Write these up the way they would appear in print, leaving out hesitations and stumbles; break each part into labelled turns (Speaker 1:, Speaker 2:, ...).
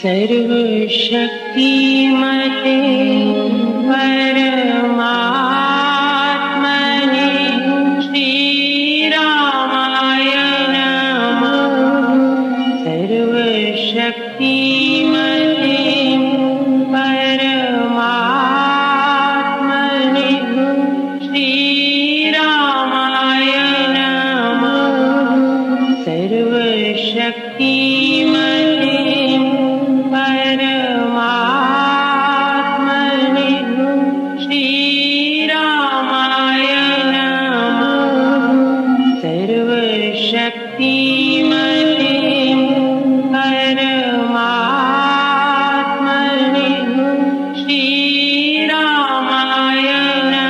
Speaker 1: सर्वशक्तिमते परमात्मने श्रीरामाय नमः। सर्वशक्तिमते परमात्मने श्रीरामाय नमः। सर्वशक्तिमते परमात्मने श्रीरामाय नमः। सर्वशक्तिमते परमात्मने श्रीरामाय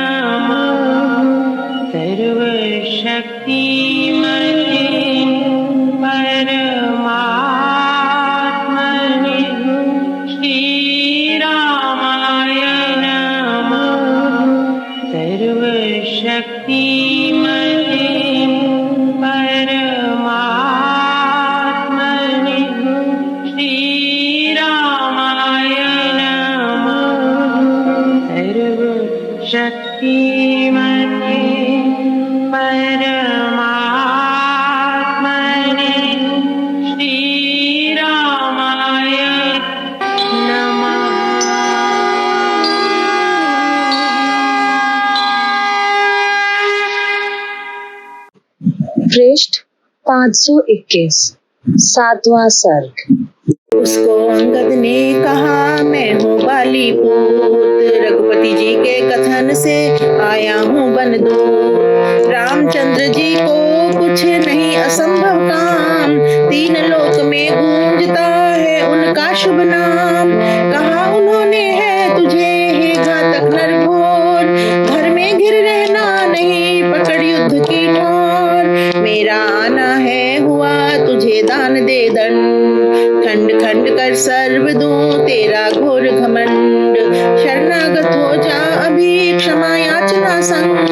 Speaker 1: नमः। सर्वशक्तिमते परमात्मने श्रीरामाय नमः। सर्वशक्तिमते परमात्मने श्रीरामाय नमः। सर्वशक्तिमते परमात्मने श्रीरामाय
Speaker 2: पृष्ठ 521 7वां सर्ग।
Speaker 3: उसको अंगद ने कहा, मैं हूँ बाली पूत, रघुपति जी के कथन से आया हूँ बनदूत। रामचंद्र जी को कुछ नहीं असंभव काम, तीन लोक में गूंजता है उनका शुभ नाम। कहा उन्होंने है तुझे हे घातक नरघोर, घर में घिर रहना नहीं पकड़ युद्ध की ठोर। मेरा आना है हुआ तुझे दान दे दंड, खंड खंड कर सर्व दूं तेरा घोर घमंड। शरणागत हो जा अभी क्षमा याचना संग,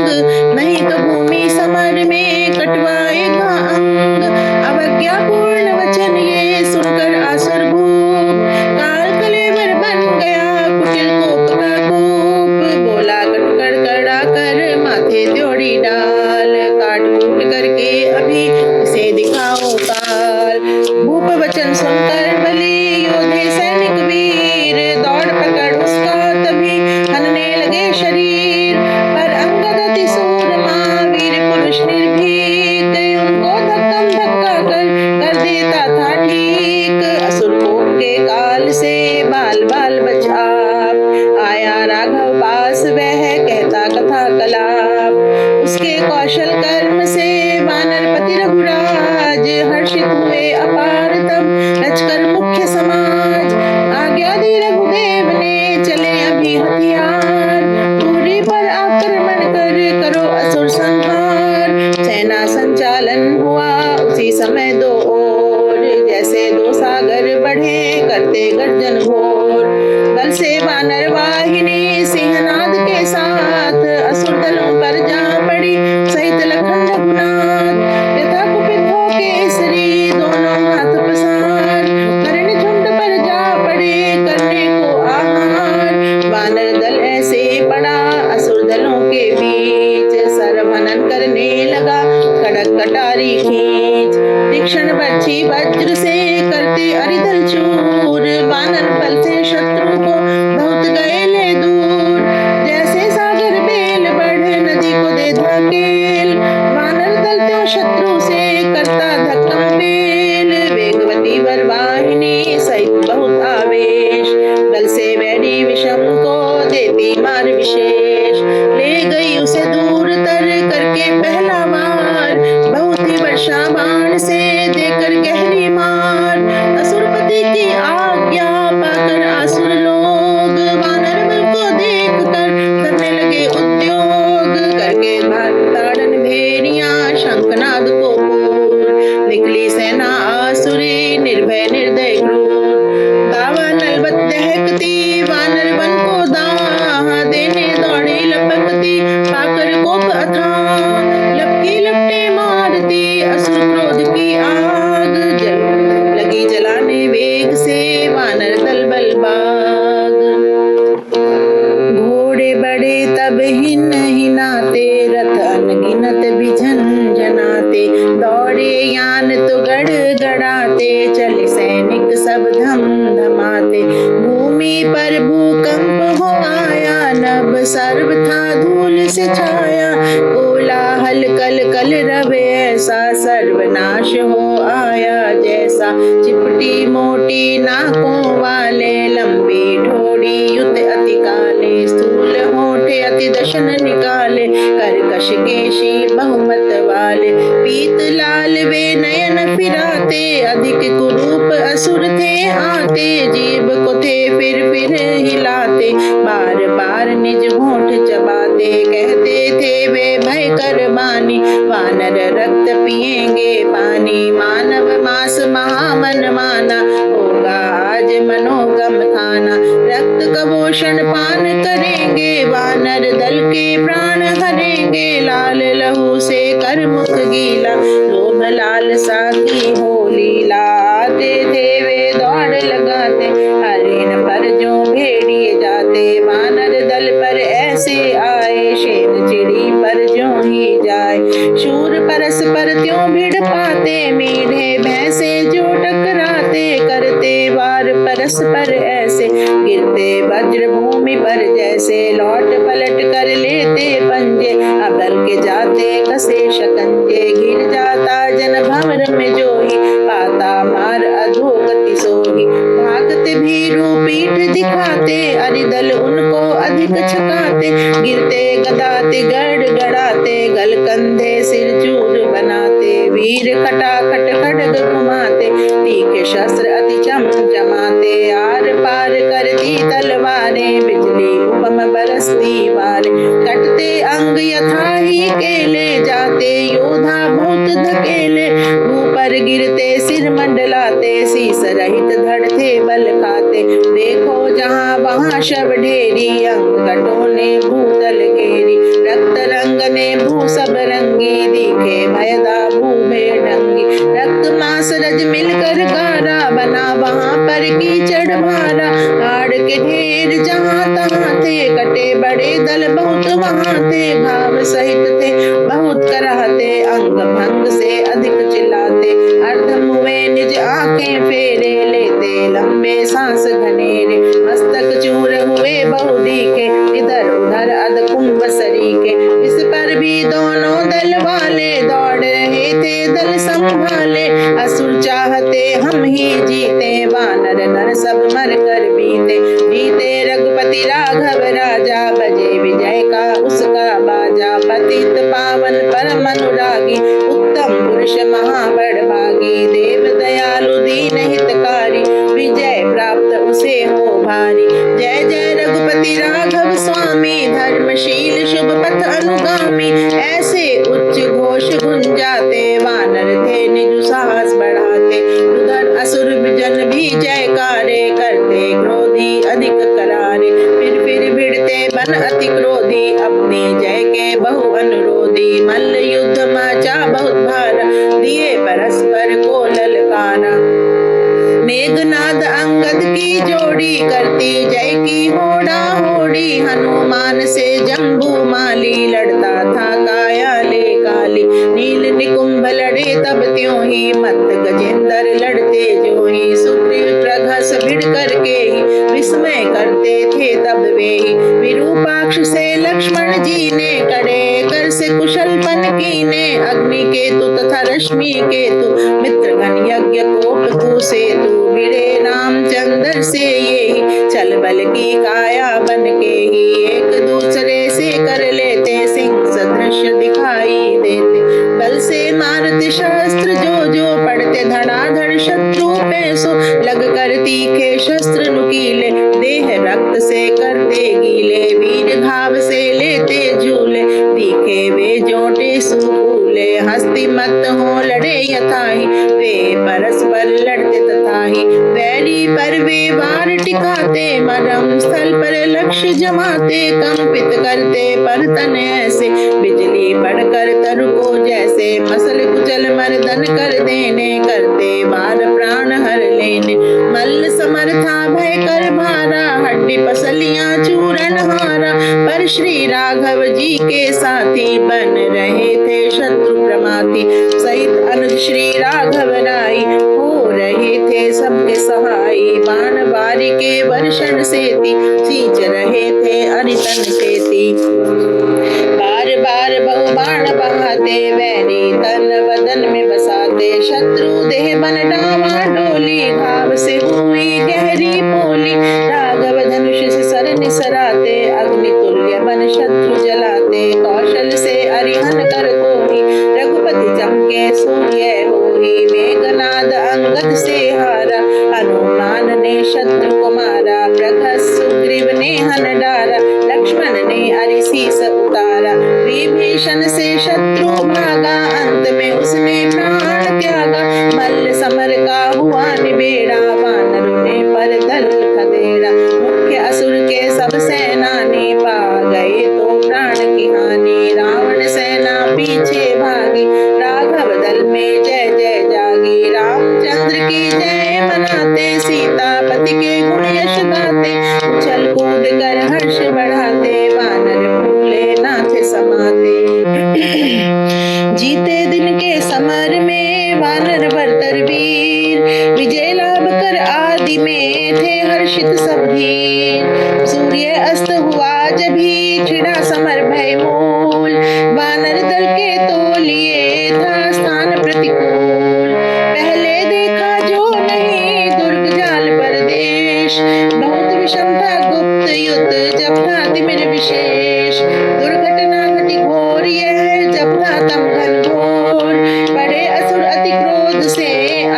Speaker 3: नहीं तो भूमि समर में कटवाएगा अंग। अवज्ञापूर्ण वचन ये सुनकर आसुर भूप, काल कलेवर बन गया कुटिल कोप का कूप। बोला कटकर कड़ा कर माथे त्योड़ी डाल, काट कूट करके अभी इसे दिखाओ काल। भूप वचन सुनकर बलि योधे सैनिक वीर, दौड़ पकड़ उसका तभी हनने लगे शरीर। पर अंगद अति सूरमा वीर पुरुष निर्भीक, उनको धक्कम धक्का कर देता था ठीक। असुर कोप के काल से बाल बाल बचाव, आया राघव पास वह कहता कथा कलाप। उसके कौशल कर्म से वानरपति रघुराज, हर्षित हुए अपार तब रचकर मुख्य समाज। आज्ञा दी रघुदेव ने चले अभी हथियार, पुरी पर आक्रमण कर करो असुर संहार। सेना संचालन हुआ उसी समय दो ओर, जैसे दो सागर बढ़े करते गर्जन घोर। दल से वानर वाहिनी सिंहनाद के साथ, असुर दलों पर जा पड़ी सहित लखन रघुनाथ। यथा कुपित हो केसरी दोनों हाथ पसार, हरिण झुंड पर जा पड़े करने को आहार। वानर दल ऐसे पड़ा असुर दलों के बीच, सरवहनन करने लगा खड़क कटारी खींच। तीक्ष्ण बर्छी वज्र से करते अरिदल चूर, वानर बल से शत्रु को बहुत गए ले दूर। जैसे सागर बेल बढ़ नदी को दे धकेल, वानर दल त्यों शत्रु से करता धक्कम बेल। वेगवती वरवाहिनी सहित बहुत आवेश, दल से वैरी विषम को देती मार विशेष। ले गई उसे दूर तर करके पहला वार, बहुत ही वर्षा बाण से देकर गहरी मार। असुरपति की आज्ञा पाकर आसुर लोग, वानर बल को देख कर करने लगे उद्योग। करके ताड़न भेड़ियां शंखनाद को पूर, निकली सेना आसुरी निर्भय निर्दय क्रूर। दावा नलबत दहकती वानर वन को दाह, देने दौड़ी लपकती पाकर कोप अथाह। लपकी लपटे मारती असुर क्रोध की आग, लगी जलाने वेग से वानर बाण तो गड़गड़ाते, चले सैनिक सब धम धमाते। भूमि पर भूकंप हो आया, नभ सर्व था धूल से छाया। कोलाहल कल कल रवे, ऐसा सर्वनाश हो आया जैसा। चिपटी मोटी नाकों वाले, लंबी ठोड़ी युत अति काले। स्थूल होठे अति दशन निकाले, कर्कश केशी बहुमत वाले। पीत लाल वे नयन फिराते, अधिक कुरूप असुर थे आते। जीभ को थे फिर हिलाते, बार बार निज होठ चबाते। कहते थे वे भयकर बानी, वानर रक्त पिएंगे पानी। मानव मास महामन माना, होगा आज मनोगम खाना। रक्त कवोषण पान करेंगे, वानर दल के प्राण हरेंगे। लाल लहू से कर मुख गीला, लोभ लालसा की हो लीला। आते थे वे दौड़ लगाते, हरिण पर जो भेड़िए जाते। वानर दल पर ऐसे आए, शेर चिड़ी पर जो ही जाए। शूर परस्पर त्यों भिड़ पाते, मीढ़े भैंसे जो टकराते। करते वार परस्पर ऐसे, गिरते वज्र भूमि पर जैसे। लौट पलट कर लेते पंजे, अबल के जाते कसे शकंजे। घिर जाता जन भंवर में जोही, पाता मार अधोगति सोही। भागते भीरू पीठ दिखाते, अरिदल उनको अधिक छकाते। गिरते गदाते गड़गड़ाते, गल कंधे सिर चूर बनाते। वीर खटाखट खड्ग घुमाते, तीखे शस्त्र अति चमचमाते। आर पार करती तलवारें, बिजली उपम बरसती वारे। कटते अंग यथा ही केले, जाते योधा बहुत धकेले। ऊपर गिरते सिर मंडलाते, शीस रहित धड़ते बल खाते। देखो जहाँ वहाँ शव ढेरी, अंग कटोने भूतल घेरी। रक्त रंग ने भू सब रंगी, दिखे भयदा भू भेड़ंगी। रक्त मांस रज मिलकर गारा, बना वहाँ पर कीचड़ भारा। हाड़ के ढेर जहाँ तहाँ थे, कटे बड़े दल बहुत वहाँ थे। घाव सहित थे बहुत कराहते, अंग भंग से अधिक चिल्लाते। अर्धम हुए निज आंखें फेरे, लेते लंबे सांस घनेरे। मस्तक चूर हुए बहु दिखे, इधर उधर अध कुंभ सरीखे। इस पर भी दोनों दल वाले, दौड़ रहे थे दल संभाले। असुर चाहते हम ही जीते, वानर नर सब मर कर बीते। जीते रघुपति राघव राजा, बजे विजय का उसका बाजा। पतित पावन परम अनुरागी, उत्तम पुरुष महाबड़ भागी। देव दयालु दीन हितकारी, विजय प्राप्त उसे हो भारी। जय जय रघुपति राघव स्वामी, धर्मशील शुभ पथ अनुगामी। ऐसे उच्च घोष गुंजाते, वानर थे निज साहस बढ़ाते। उधर असुर जन भी जयकारे, करते क्रोधी अधिक करारे। फिर भिड़ते बन अति क्रोधी, अपनी जय के बहु अनुरोधी। मल्ल युद्ध माचा बहुत भारा, दिए परस्पर को ललकारा। मेघनाद अंगद की जोड़ी, करती जय की होड़ा होड़ी। हनुमान से जम्बू माली, लड़ता था काया ले काली। नील निकुंभ लड़े तब त्यों ही, मत गजेंद्र लड़ते जो ही। सुग्रीव प्रघस भिड़ करके ही, विस्मय करते थे तब वे ही। विरूपाक्ष से लक्ष्मण जी ने, कड़े कर से कुशलपन कीने। अग्नि केतु तथा रश्मि केतु, मित्रगण यज्ञ कोप सेतु। भिड़े रामचंद्र से ये ही, चल बल की काया बन के ही। एक दूसरे से कर लेते, सिंह सदृश दिखाई देते। बल से मारते शस्त्र जो पड़ते, धड़ाधड़ शत्रु पे सो। लग कर तीखे शस्त्र नुकीले, देह रक्त से करते गीले। वीर घाव से लेते झूले, तीखे वे जोटे सुकूले। हस्ती मत हो लड़े यथाहि, वे परस्पर लड़ते तथाहि। वैरी पर वे वार टिकाते, मरम स्थल पर लक्ष्य जमाते, कंपित करते पर तन ऐसे, बिजली पड़कर तरु को जैसे, मसल कुचल मर्दन कर देने, करते वार प्राण हर लेने, मल्ल समर्था भय कर भारा, हड्डी पसलियां चूरन हारा, पर श्री राघव जी के साथी, बन रहे थे शत्रु प्रमाती, सहित अनुज श्री राघव राई, हो रहे थे सबके सहाय, बाण बारी के वर्षण सेती, सींच रहे थे अरितन सेती, बार बार बहु बाण बहाते, वैरी तन वदन में बसाते, शत्रु देह बन डावा डोली, घाव से हुई गहरी पोली, राघव धनुष से सर निसराते, अग्नि तुल्य बन शत्रु जलाते, कौशल से अरिहन कर कोई, रघुपति चमके सूर्य होई, मेघनाद अंगद से हारा, हनुमान ने शत्रु को मारा, प्रघस सुग्रीव ने हन डारा, लक्ष्मण ने अरिसीस उतारा, विभीषण से शत्रु भागा, अंत में उसने प्राण त्यागा, मल्ल समर का हुआ निबेड़ा, वानरों ने पर दल खदेड़ा, मुख्य असुर के सब सेनानी, पा गए तो प्राण की हानि, रावण सेना पीछे भागी, राघव दल में जय जय जागी, रामचंद्र की जय मनाते, सीतापति के गुण यश गाते, उछल कूद कर हर्ष बढ़ाते, वानर फूले नाथ समाते, जीते दिन के समर में वानर बरतर वीर, विजय लाभ कर आदि में थे हर्षित सब धीर, सूर्य अस्त हुआ जभी, छिड़ा समर भय मूल, वानर दल के तो लिए था स्थान प्रतिकूल, पहले देखा जो नहीं दुर्ग जाल परदेश, बहुत विषम था गुप्त युद्ध जब था तिमिर विशेष, दुर्घटना घटी घोर यह जब था तम घनघोर, बड़े असुर अति क्रोध से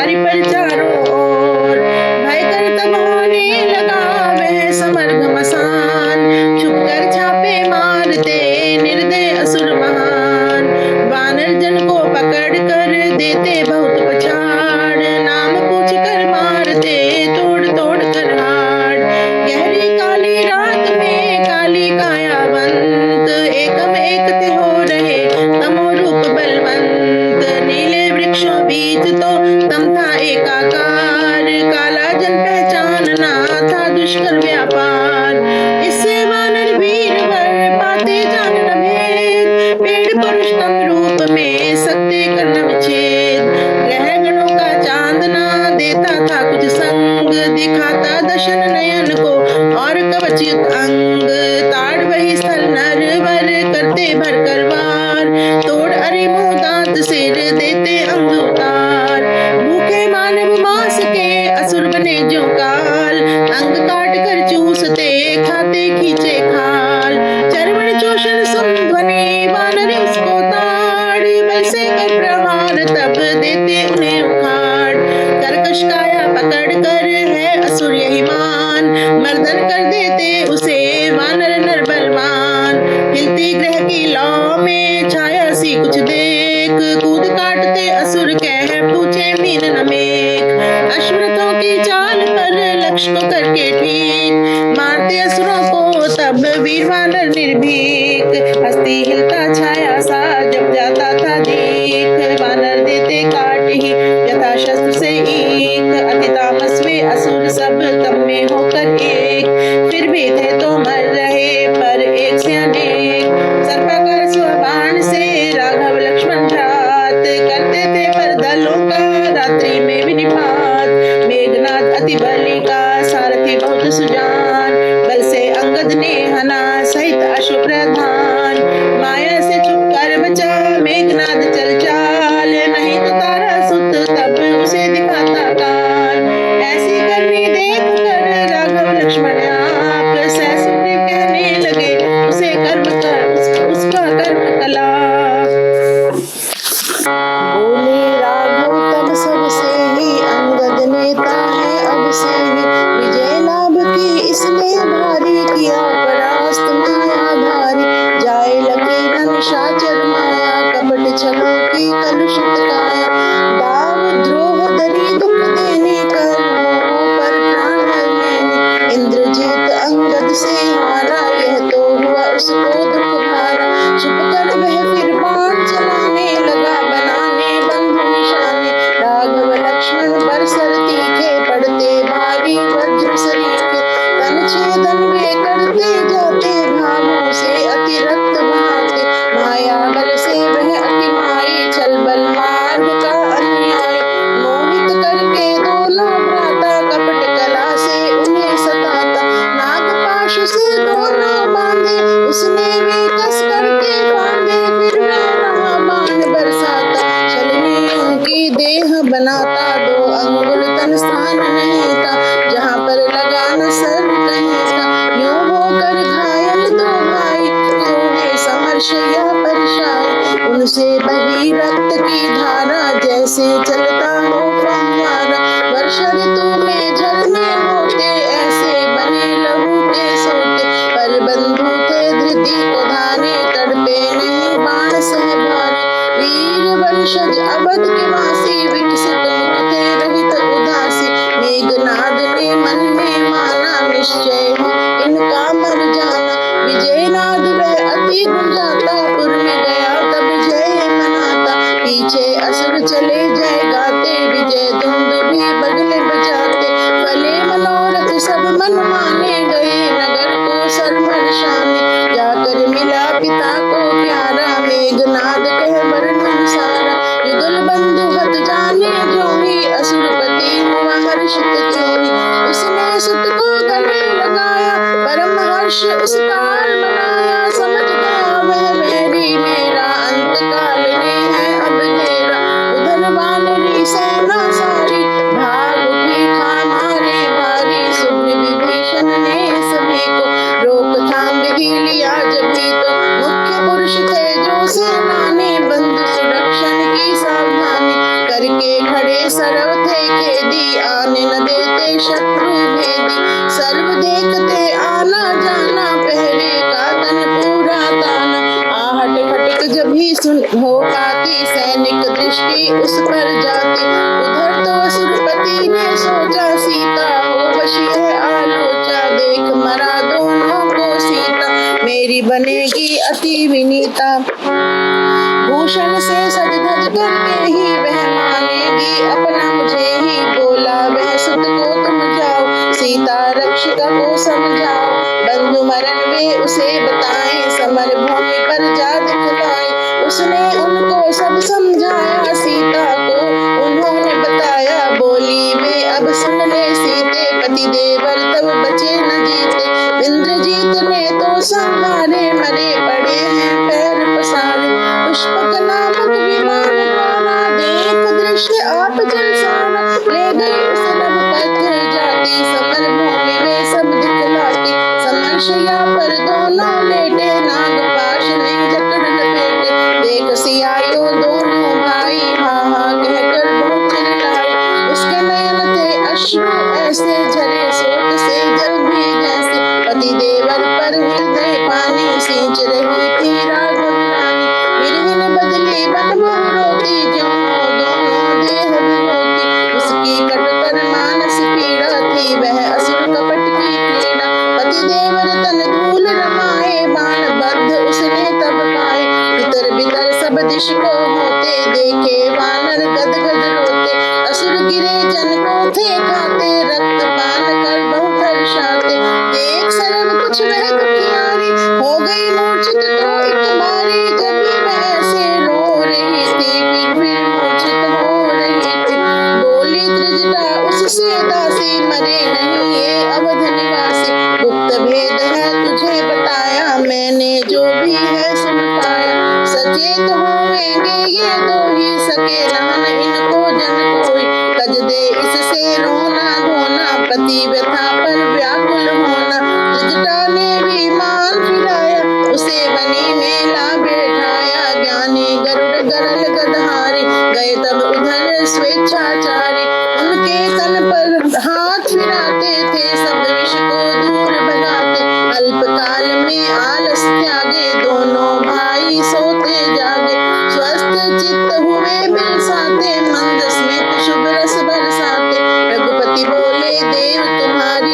Speaker 3: अरि पर चारों ओर, भय कर तब होने लगा वह समर घमसान, छुप कर छापे मारते निर्दय असुर महान, वानर जन को पकड़ कर देते बहुत पछाड़, नाम पूछ कर मारते तोड़ तोड़ कर हाड़, गहरी काली रात में काली कायावंत, एकम एक ते हो रहे तमो रूप बलवंत, नीले वृक्षों बीच तो तम था एकाकार, काला जन पहचानना था दुष्कर व्यापार, इससे वानर वीर वर पाते जान न भेद, पेड़ पुरुष तम रूप में सकते कर न विच्छेद, ग्रह गणों का चांदना देता था कुछ संग, दिखाता दशन नयन को और कवचित अंग, ताड़ वही स्थल नर वर करते भर कर वार, तोड़ अरे मुंह दांत सिर देते अंग उतार, भूखे मानव मांस के असुर बने जो काल, अंग काट कर चूसते खाते खींचे खाल, चर्वण चोषण सुन ध्वनि वानर उसको ताड़, वैसे कर प्रहार तब देते उन्हें उखाड़, कर्कश काया पकड़ कर है असुर यही मान, मर्दन कर देते उसे वानर नर बलवान, हिलती ग्रह की लौ में छाया सी कुछ देख, कूद काटते असुर कह पूछे मीन न मेघ, अश्वरथों की चाल पर लक्ष्य को करके ठीक, मारते असुरों को तब वीर वानर निर्भीक, हस्ती हिलता छाया सा जब जाता था देख, वानर देते काट ही यथा शस्त्र से ईख, अति तामस्वी असुर सब तब में होकर एक, फिर भी थे तो मर रहे पर एक से अनेक, सर्पाकार स्वबाण से राघव लक्ष्मण घात, करते थे पर दलों का रात्रि में विनिपात, मेघनाद अति बली का सारथी बहुत सुजान, बल से अंगद ने हना सहित अश्व प्रधान, माया से छुप कर बचा मेघनाद चल चाल, नहीं तो तारा सुत तब उसे दिखाता काल, ऐसी करनी देख कर राघव लक्ष्मण आप, सहस सुग्रीव कहने लगे उसे कर्म कर उसका अवसर तीखे, पड़ते भारी वज्र सरीखे, तन छेदन वे करते जाते, भावों से अतिरक्त बहाते, माया बल से वह अति माई, छल बल मार्ग का अन्याय, मोहित करके दोनों भ्राता, कपट कला से उन्हें सताता, नागपाश से दोनों बांधे, उसने वे कस करके बांधे, फिर वह रहा बाण बरसाता, छलनी उनकी देह बनाता, 2 अंगुल तन स्थान नहीं था, जहाँ पर लगा न सर कहीं था, यूं होकर घायल 2 भाई, सोए समर्शया परछाई, उनसे बही रक्त की धारा, जैसे चलता हो फव्वारा, वर्षा ऋतु में झरने होते, ऐसे बने लहू के सोते, पर बंधु थे धृति को धारे, तड़पे नहीं बाण सह भारे, वीर वंशज अवध के वासी, विकसित मुख थे रहित उदासी, मेघनाद ने मन में माना, निश्चय है इनका मर जाना, विजयनाद वह अति गुंजाता, पुर में गया तब जय मनाता, पीछे असुर चले जय गाते, विजय दुंदुभी बगले बजाते, फले मनोरथ सब मन माने, गए नगर को सरमर शाने, जाकर मिला पिता को प्यारा, मेघनाद कह वर्णन सारा, युगल बंधु हत जाने जोही, असुरपति हुआ हर्षित त्योही, उसने सुत को गले लगाया, परम हर्ष उस काल मनाया, समझ गया वह मेरी मेरा, अंत काल ने है अब घेरा, उधर वानरी सेना सारी, भाग उठी था मारे भारी, सुग्रीव विभीषण ने सभी को रोकथाम विधि लिया जभी तो, मुख्य पुरुष थे जो सेनानी, बंधु सुरक्षण की सावधानी, करके खड़े सर्व थे खेदी, आने न देते शत्रु भेदी, सर्व देखते आना जाना, पहरे का तन पूरा ताना, आहट खटक जब ही सुन हो पाती, सैनिक दृष्टि उस पर जाती, उधर तो असुरपति ने सोचा, सीता हो वशी है आलोचा, देख मरा दोनों को सीता, मेरी बनेगी अति विनीता, भूषण से सज धज करके ही वह मानेगी अपना मुझे ही, बोला वह सुत को तुम जाओ, सीता रक्षिता को समझाओ, बंधु मरण वे उसे बताएं, समर भूमि पर जा दिखलाए, उसने उनको सब समझाया, सीता को उन्होंने बताया, बोली वे अब सुन ले सीते, पति देवर तब बचे न जीते, इंद्रजीत ने तो संहारे, मरे पड़े हैं पैर पसारे, पुष्पक नामक विमान द्वारा, देख दृश्य आप जल सारा, ले गई उस नभ पथ जाती, समर भूमि में सब दिखलाती, समर्शया पर दोनों लेटे, नागपाश ने जकड़ लपेटे, देख सियायो दोनों भाई, हाँ हाँ कहकर बहुत चिल्लाए, उसके नयन थे अश्रु ऐसे झरे, सोत से जल भी जैसे, पति देवर पर हृदय पानी, सींच रही थी राघव रानी, विरहिन बदली बन बहु रोती, ज्यों दोनों देह विरोती, उसकी कटुतर मानस पीड़ा थी, वह असुर कपट की क्रीड़ा, पति देवर तन धूल रमाए, बाण बद्ध उसने तब पाए, भीतर भीतर सब दिश को होते, देखे वानर गद गद रोते, असुर गिरे जन को थे खाते, रक्त पान कर बहुत हर्षाते, देख सर्व कुछ वह दुखियारी, हो गई मूर्छित तो एक बारी, जब भी वह से रो रही थी, फिर मूर्छित हो रही थी, बोली त्रिजटा उससे दासी, मरे नहीं ये अवध निवासी, गुप्त भेद है तुझे बताया, मैंने जो भी है सुन पाया, सचेत होवेंगे ये दो ही, सके रहन इनको जन कोई, तज दे इससे रोना धोना, पति व्यथा पर व्याकुल होना, त्रिजटा ने विमान फिराया, उसे बनी में ला बैठाया, ज्ञानी गरुड़ गरल गदहारी, गए तब उधर स्वेच्छाचारी, उनके तन पर हाथ फिराते थे, सब विष को दूर भगाते, अल्पकाल में आलस त्यागे, दोनों भाई सोते जागे, स्वस्थ चित्त हुए बिलसाते, मंद स्मित शुभ रस बरसाते, रघुपति बोले देव तुम्हारी,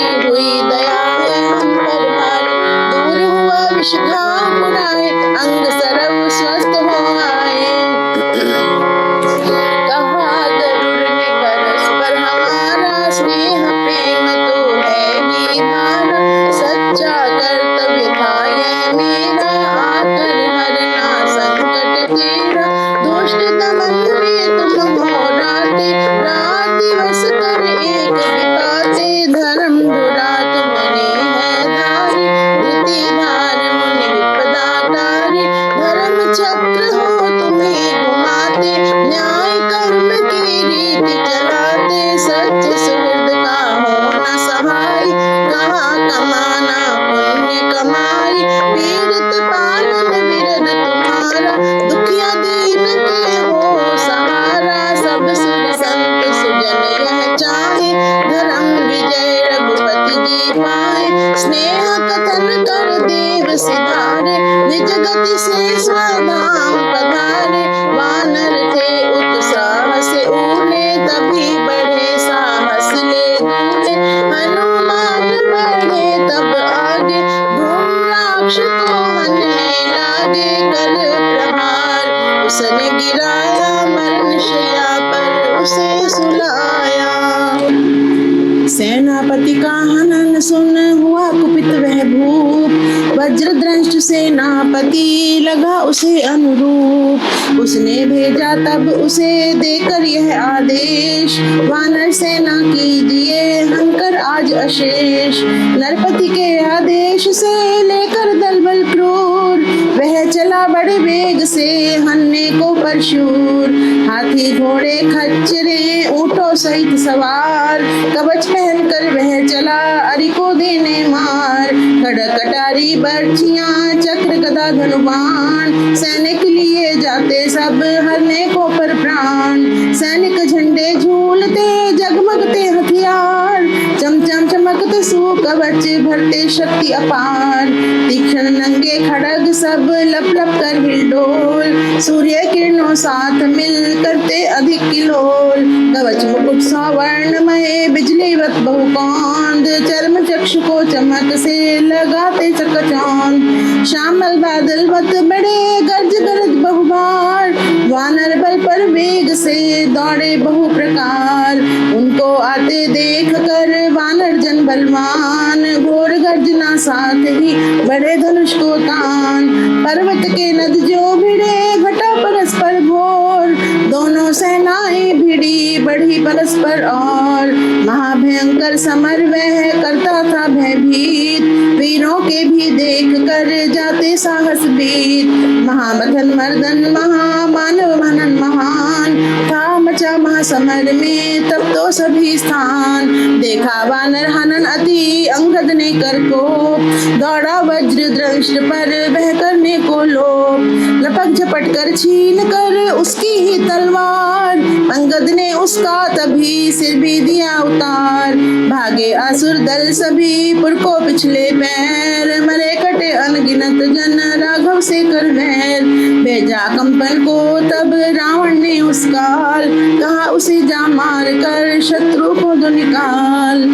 Speaker 3: रामपति का हनन सुन हुआ कुपित वह भूप, वज्रदंष्ट सेनापति लगा उसे अनुरूप। उसने भेजा तब उसे देकर यह आदेश, वानर सेना कीजिए हनकर आज अशेष। नरपति के आदेश से लेकर दल बल क्रूर, वह चला बड़े वेग से हनने को परशूर। हाथी घोड़े खच्चरे ऊंटों सहित सवार, कवच पहनकर वह चला अरि को देने मार। खड़ग कटारी बर्छियां चक्र गदा धनुबाण, सैनिक लिए जाते सब हरने को पर प्राण। सैनिक झंडे झूलते जगमगते हथियार, चमचम चमकते सुकवच भरते शक्ति अपार। तीक्ष्ण नंगे खड़ग सब लप लप कर हिलडोल, सूर्य किरणों साथ मिल करते अधिक किलोल। कवच मुकुट सवर्णमय बिजलीवत बहुकांद, चर्म चक्षु को चमक से लगाते चकचौंध। श्यामल बादल मत बड़े गर्ज गरज बहुबार, वानर बल पर वेग से दौड़े बहु प्रकार। उनको आते देख कर वानर जन बलवान, घोर गर्जना साथ ही बड़े धनुष को तान। पर्वत के नद जो भिड़े घटा परस्पर घोर, दोनों सेनाएं भिड़ी बढ़ी परस्पर और। महाभयंकर समर वह करता था भयभीत, वीरों के भी देख कर जाते साहस बीत। महामथन मर्दन महामानव मनन महान, था मचा महासमर में तब तो सभी स्थान। देखा वानर हनन अति अंगद ने कर को, दौड़ा वज्र दृष्ट पर वह करने को लोभ। लपक झपट कर छीन कर उसकी ही तलवार, अंगद ने उसका तभी सिर भी दिया उतार। भागे असुर दल सभी पुर को पिछले पैर, मरे कटे अनगिनत जन राघव से कर वैर। भेजा कंपन को तब रावण ने उस काल, कहा उसे जा मार कर शत्रु को दो निकाल।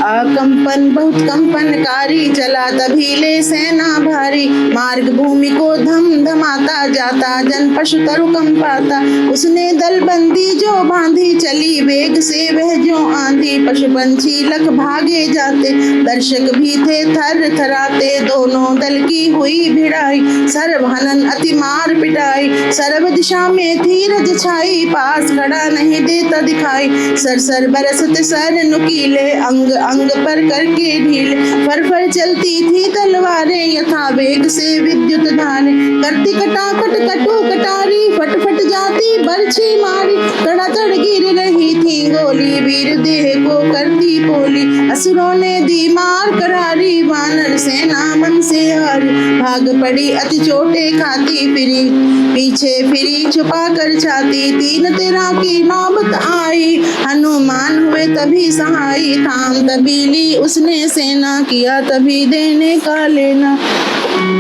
Speaker 3: अकंपन बहुत कंपनकारी चला तभी ले सेना भारी, मार्ग भूमि को धम धमाता जाता जन पशु तरु कंपाता। उसने दल बंदी जो बांधी चली वेग से वह जो आंधी, पशु पंछी लख भागे जाते दर्शक भी थे थर थराते। दोनों दल की हुई भिड़ाई सर्व हनन अति मार पिटाई, सर्व दिशा में थी रज छाई पास खड़ा नहीं देता दिखाई। सरसर बरसते सर नुकीले अंग अंग पर करके ढीले, फर चलती थी तलवारें यथा वेग से विद्युत धारे। करती कटाकट कटु कटारी फट फट जाती बरछी मारी, तड़ातड़ गिर रही थी गोली वीर देह को करती पोली। असुरों ने दी मार करारी वानर सेना मन से हारी, भाग पड़ी अति चोटे खाती फिरी पीछे फिरी छुपा कर छाती। तीन तेरा की नौबत आई हनुमान हुए तभी सहाई, थाम तभी ली उसने सेना किया तभी देने का लेना।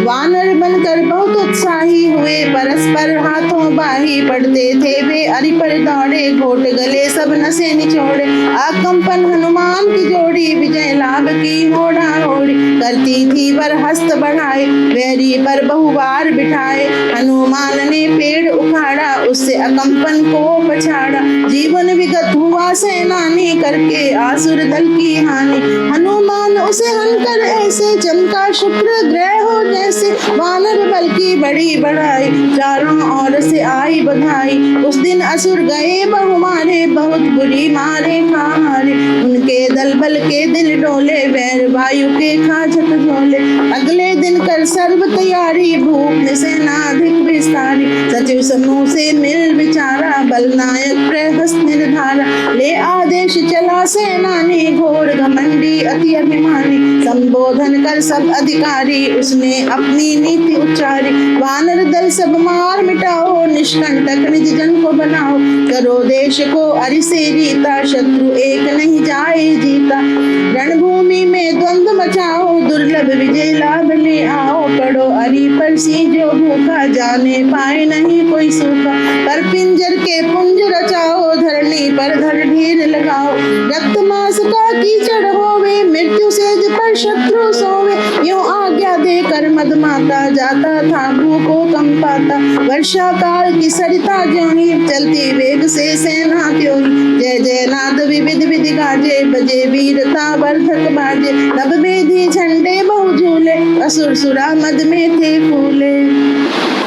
Speaker 3: वानर बनकर बहुत उत्साही हुए परस्पर हाथों बाही, पड़ते थे वे अरि पर दौड़े घोट गले सब नसे निचोड़े। आकंपन हनुमान की जोड़ी विजय लाभ की होड़ा होड़ी, करती थी वर हस्त बढ़ाए वैरी पर बहुबार बिठाए। हनुमान ने पेड़ उखाड़ा उससे अकंपन को पछाड़ा, जीवन विगत हुआ सेनानी करके आसुर दल की हानि। हनुमान उसे हनकर ऐसे चमका शुक्र ग्रह हो जैसे, वानर बल की बड़ी बढ़ाई चारों ओर से आई बधाई। उस दिन असुर गए बहुमारे बहुत बुरी मारे खारे, उनके दल बल के दिल डोले वैर वायु के खा झट झोले। अगले दिन कर सर्व तैयारी भूप ने सेना अधिक विस्तारी, सचिव समूह से मिल विचारा बल नायक प्रहस्त निर्धारा। ले आदेश चला सेनानी घोर घमंडी अति अभिमानी, संबोधन कर सब अधिकारी उसने अपनी नीति उच्चारी। वानर दल सब मार मिटाओ निष्कंटक निज जन को बनाओ, करो देश को अरि से रीता शत्रु एक नहीं जाए जीता। रणभूमि में द्वंद्व मचाओ दुर्लभ विजय लाभ ले आओ, पड़ो अरि पर सी जो भूखा जाने पाए नहीं कोई सूखा। पर पिंजर के पुंज रचाओ धरणी पर धर ढेर लगाओ, रक्त मांस का कीचड़ होवे मृत्यु सेज पर शत्रु सोवे। यूं आज्ञा देकर मदमाता जाता था भू को कंपाता, वर्षा काल की सरिता ज्यों ही चलती वेग से सेना त्यों ही। जय जय नाद विविध विधि गाजे, बजे वीरता वर्धक बाजे, नभ बेधी झंडे बहु झूले, असुर सुरा मद में थे फूले।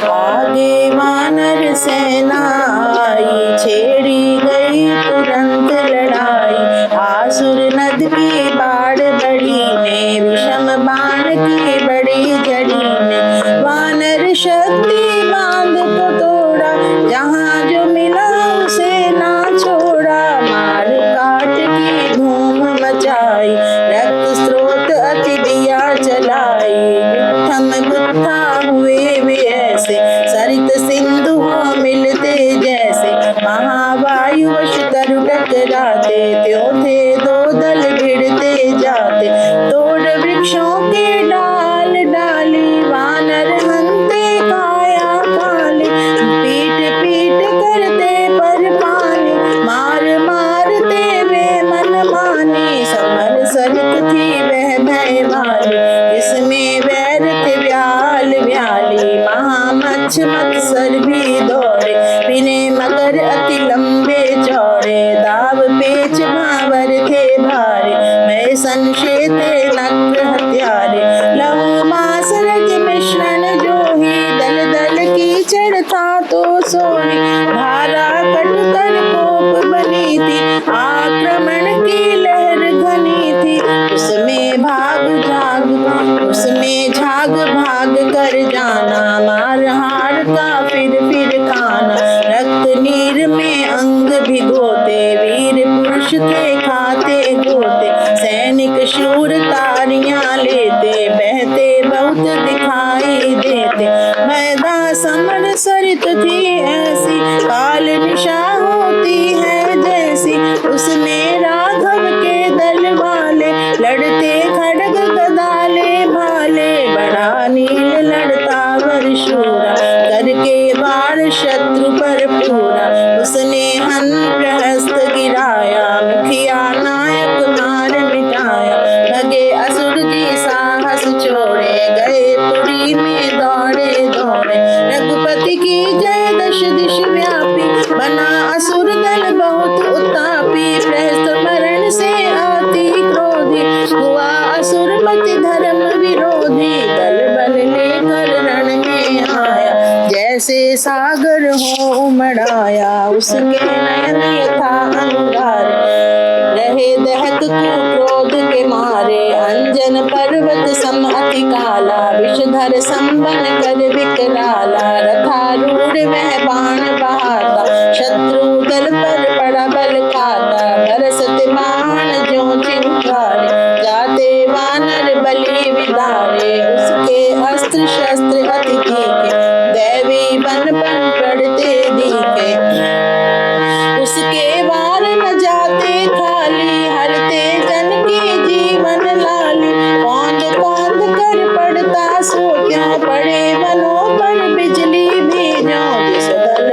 Speaker 3: आगे वानर सेना आई, छेड़ी गई तुरंत लड़ाई, आसुर नद की बाढ़ बड़ी ने, विषम बाण की बड़ी जड़ी ने, वानर शक्ति बांध को तोड़ा, जहाँ जो मिला उसे ना छोड़ा, मार काट की धूम मचाई, रक्त स्रोत अति दिया चलाई, गुत्थम गुत्था हुए वे ऐसे, सरित सिंधु हो मिलते जैसे, महावायु वश तरु टकराते, त्यों थे दो दल भिड़ते जाते, तोड़ वृक्षों के डाल डाली, वानर हंते काया काली, पीट पीट करते पर पानी, मार मारते वे मन मानी, समर सरित थी वह भय वाली, जिसमें वैर थे व्याल व्याली, महामच्छ मत्सर भी दौड़े, पिने मगर अति लंबे चौड़े, दाव पेच भावर थे भारे, मैं संशय थे नक्र हत्यारे, लहू मास रज मिश्रण जो ही, दल दल की चढ़ता तो सोई, धारा कटकर कोप बनी थी, आक्रमण की लहर घनी थी, उसमें झाग भाग कर जाना, मार हार का फिर खाना, रक्त नीर में अंग भिगोते, वीर पुरुष थे खाते गोते, सैनिक शूर तारियां लेते, बहते बहुत दिखाई देते, मैदान समर सरित थी ऐसी, काल निशा होती है जैसी, उसमें राघव के दल वाले, लड़ते खड़ग गदाले भाले, बड़ा नील लड़ता वर शूरा, करके वार शत्रु पर पूरा, उसने हन प्रहस्त गिराया, मुखिया नायक मार मिटाया, भगे असुर जी साहस छोड़े, गए पुरी में दौड़े दौड़े, रघुपति की जय दश दिश व्यापी, बना असुर दल बहुत उत्तापी, प्रहस्त मरण से अति क्रोधी, हुआ असुरपति धर्म विरोधी, दल बल लेकर रण में आया, जैसे सागर हो उमड़ाया, उसके नयन यथा अंगार, रहे दहक क्रोध के मारे, अंजन पर्वत सम अति काला, विषधर संबन कर विकराला, रथारूढ़ वह बाण बहाता, शत्रु दल पर बड़ा बल खाता, बरसत बाण जो चिंगारे, जाते वानर बलि विदारे, उसके अस्त्र शस्त्र अति तीखे, दैवी बन बन पड़ते दीखे, उसके वार न जाते खाली, हरते जन की जीवन लाली, कौंद कौंद कर पड़ता सो क्यों, पड़े वनों पर बिजली भेजो, जिस दल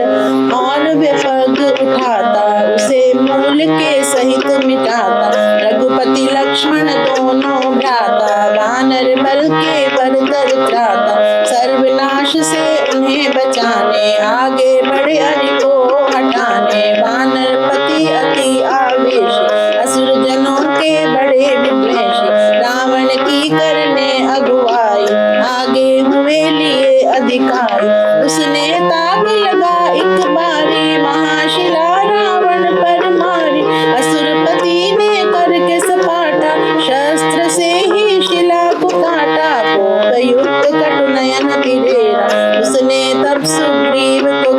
Speaker 3: और विपग उठाता, उसे मूल के सहित मिटाता, रघुपति लक्ष्मण दोनों भ्राता, वानर बल के बरतर त्राता, सर्वनाश से उन्हें बचाने, आगे बढ़े हरि को हटाने, वानर पति अति आवेशी, असुर जनों के बड़े विद्वेषी, रावण की करने अगुवाई, आगे हुए लिए अधिकारी, उसने ताक लगा एक बारी, महाशिला रावण पर मारी, असुरपति ने करके सपाटा, शस्त्र से ही शिला को काटा, कोप युक्त कटु नयन तिरेरा, उसने तब सुग्रीव को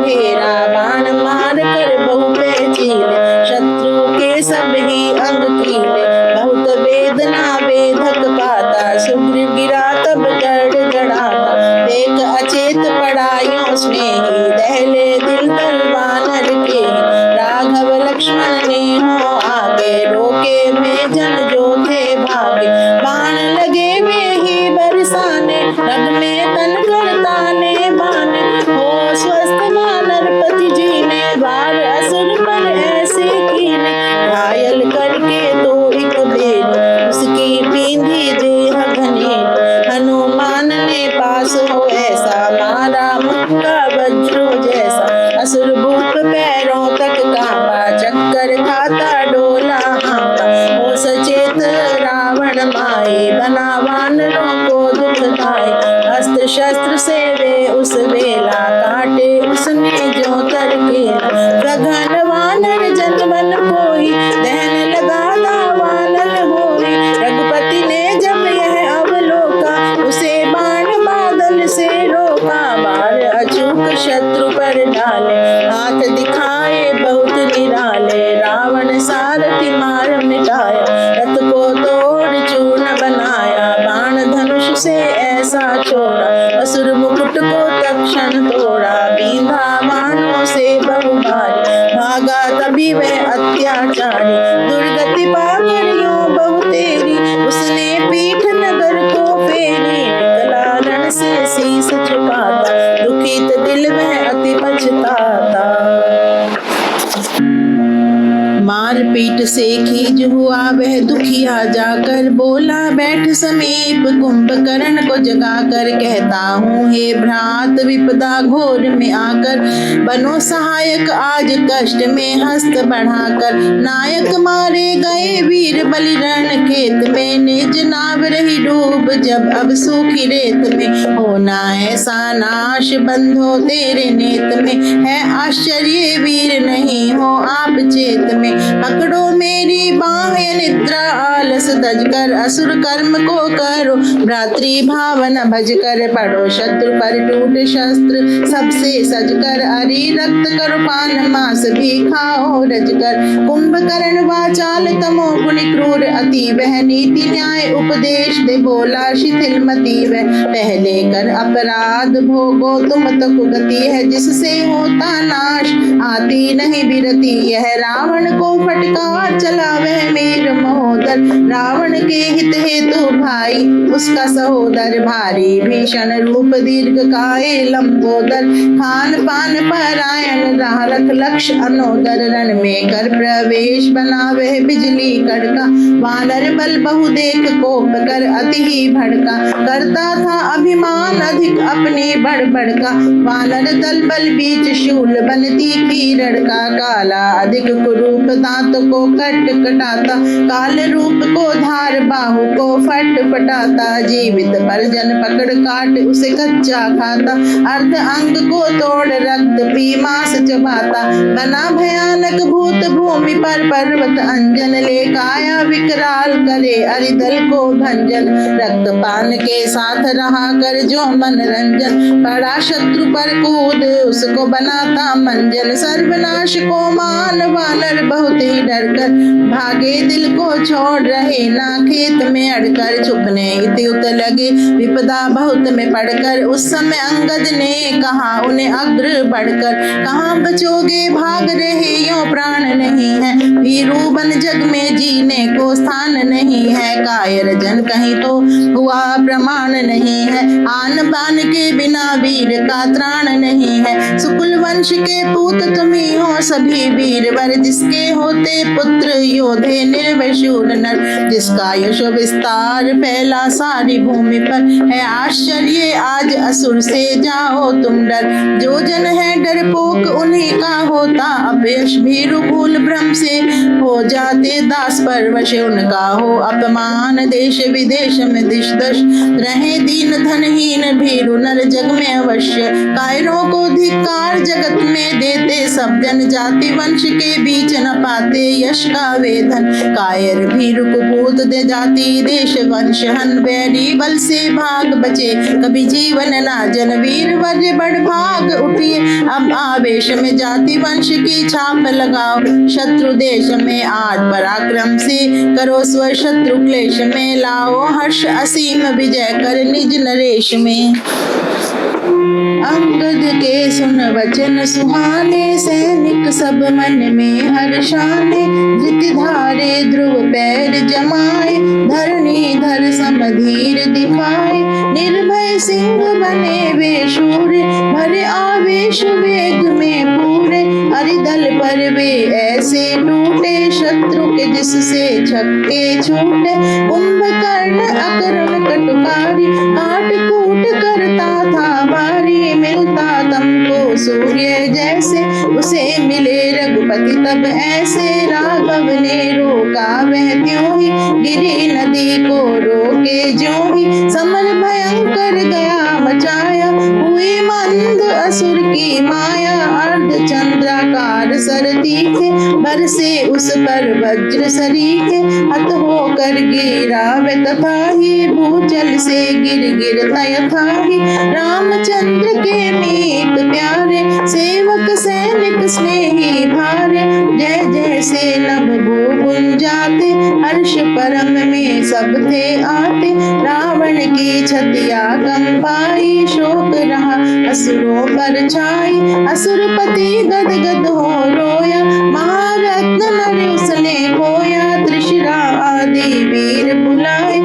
Speaker 3: ही मार मिटाया, रथ को तोड़ चूर्ण बनाया, बाण धनुष से ऐसा छोड़ा, असुर मुकुट को तक्षण तोड़ा, बींधा बाणों से बहु भारी, भागा तभी वह अत्याचारी, दुर्गति पाकर यूं बहु तेरी, उसने पीठ नगर को फेरी, निकला रण से शीस झुकाता, दुखित दिल में अति पछताता। मार पीट से खीज हुआ वह दुखिया, जाकर बोला बैठ समीप, कुंभकर्ण को जगाकर कहता हूँ हे भ्रात, विपदा घोर में आकर बनो सहायक, आज कष्ट में हस्त बढ़ाकर, नायक मारे गए वीर बलि रण खेत में, निज नाव रही डूब जब अब सूखी रेत में, होना ऐसा नाश बंधो तेरे नेत में, है आश्चर्य वीर नहीं हो आप चेत में, पकड़ो मेरी बाह्य निद्रा, आलस तजकर असुर कर्म को करो, भ्रातृ भावना भज कर पढ़ो, शत्रु पर टूट शस्त्र सबसे सजकर, अरि रक्त करो पान मांस भी खाओ रजकर, कुंभकर्ण वाचाल तमो गुण क्रूर अति, वह नीति न्याय उपदेश दे बोला शिथिल मति, वह पहले कर अपराध भोगो तुम तो कुगति है, जिससे होता नाश आती नहीं बिरती, यह रावण को फटकार चला वह मीर महोदर, रावण के हित हेतु भाई उसका सहोदर, भारी भीषण रूप दीर्घ काय लंबोदर, खान पान परायण राह रख लक्ष्य अनोदर, रण में कर प्रवेश बना वह बिजली कड़का, वानर बल बहु देख कोप कर अति ही भड़का, करता था अभिमान अधिक अपनी बड़ का, वानर दल बल बीच शूल बनती की रड़का, काला अधिक कुरूप दांत को कट कटाता, काल रूप को धार बाहु को फट फटाता, जीवित परिजन पकड़ काट उसे कच्चा खाता, अर्ध अंग को तोड़ रक्त पी मांस चबाता, बना भयानक भूत भूमि पर पर्वत अंजन, ले काया विकराल करे अरिदल को भंजन, रक्त पान के साथ रहा कर जो मनरंजन, बड़ा शत्रु पर कूद उसको बनाता मंजन, सर्वनाश को मान वानर बहुत ही डरकर, भागे दिल को छोड़ रहे ना खेत में अड़कर, छुपने इत्युत लगे विपदा बहुत में पड़कर, उस समय अंगद ने कहा उन्हें अग्र बढ़कर, कहाँ बचोगे भाग रहे यो प्राण नहीं है, भीरू बन जग में जीने को स्थान नहीं है, कायर जन कहीं तो हुआ प्रमाण नहीं है, आन बान के बिना वीर का त्राण नहीं है, सुकुल वंश के पूत तुम ही हो सभी वीरवर, जिसके होते पुत्र योधे निर्भय शूर नर, जिसका यश विस्तार फैला सारी भूमि पर, है आश्चर्य आज असुर से जाओ तुम डर, जो जन है डरपोक उन्हीं का होता अपयश, भीरु भूल भ्रम से हो जाते दास परवश, उनका हो अपमान देश विदेश में दिश दश, रहे दीन धनहीन भीरु नर जग में अवश्य, कायरों को धिक्कार जगत में देते सब जन, जाति वंश के बीच न पाते यश का वेदन, कायर भीरु कुपूत दे जाति देश वंश हन, बैरी बल से भाग बचे कभी जीवन ना जन, वीर वर्य बड़ भाग उठिए अब आवेश में, जाति वंश की छाप लगाओ शत्रु देश में, आज पराक्रम से करो स्व शत्रु क्लेश में, लाओ हर्ष असीम विजय कर निज नरेश में, अंगद के सुन वचन सुहाने, सैनिक सब मन में हर्षाने, धृति धारे ध्रुव पैर जमाए, धरणी धर समधीर दिखाए, निर्भय सिंह बने वे शूर, भरे आवेश वेग में पूरे, अरिदल पर वे ऐसे टूटे, शत्रु के जिससे छक्के छूटे, कुंभकर्ण अकरण कटुकारी, काट कूट करता था भारी, मिलता तुमको सूर्य जैसे उसे मिले रघुपति तब ऐसे, राघव ने रोका वह त्यों ही, गिरी नदी को रोके ज्यों ही, समर भयंकर गया मचाया, हुई मंद असुर की माया, अर्ध चंद्राकार सर तीखे, बरसे उस पर वज्र सरीखे, हत होकर गिरा वे तथा ही, भूचल से गिर तयथाही। रामचंद्र के मीत प्यारे, सेवक सैनिक स्नेही भारे, जय जय से नभ भू गुंजाते, हर्ष परम में सब थे आते। रावण की छतिया कंपाई, शोक रहा असुरों पर छाई, असुरपति गद गद हो रोया, महारत्न नर उसने खोया। त्रिशिरा आदि वीर बुलाए,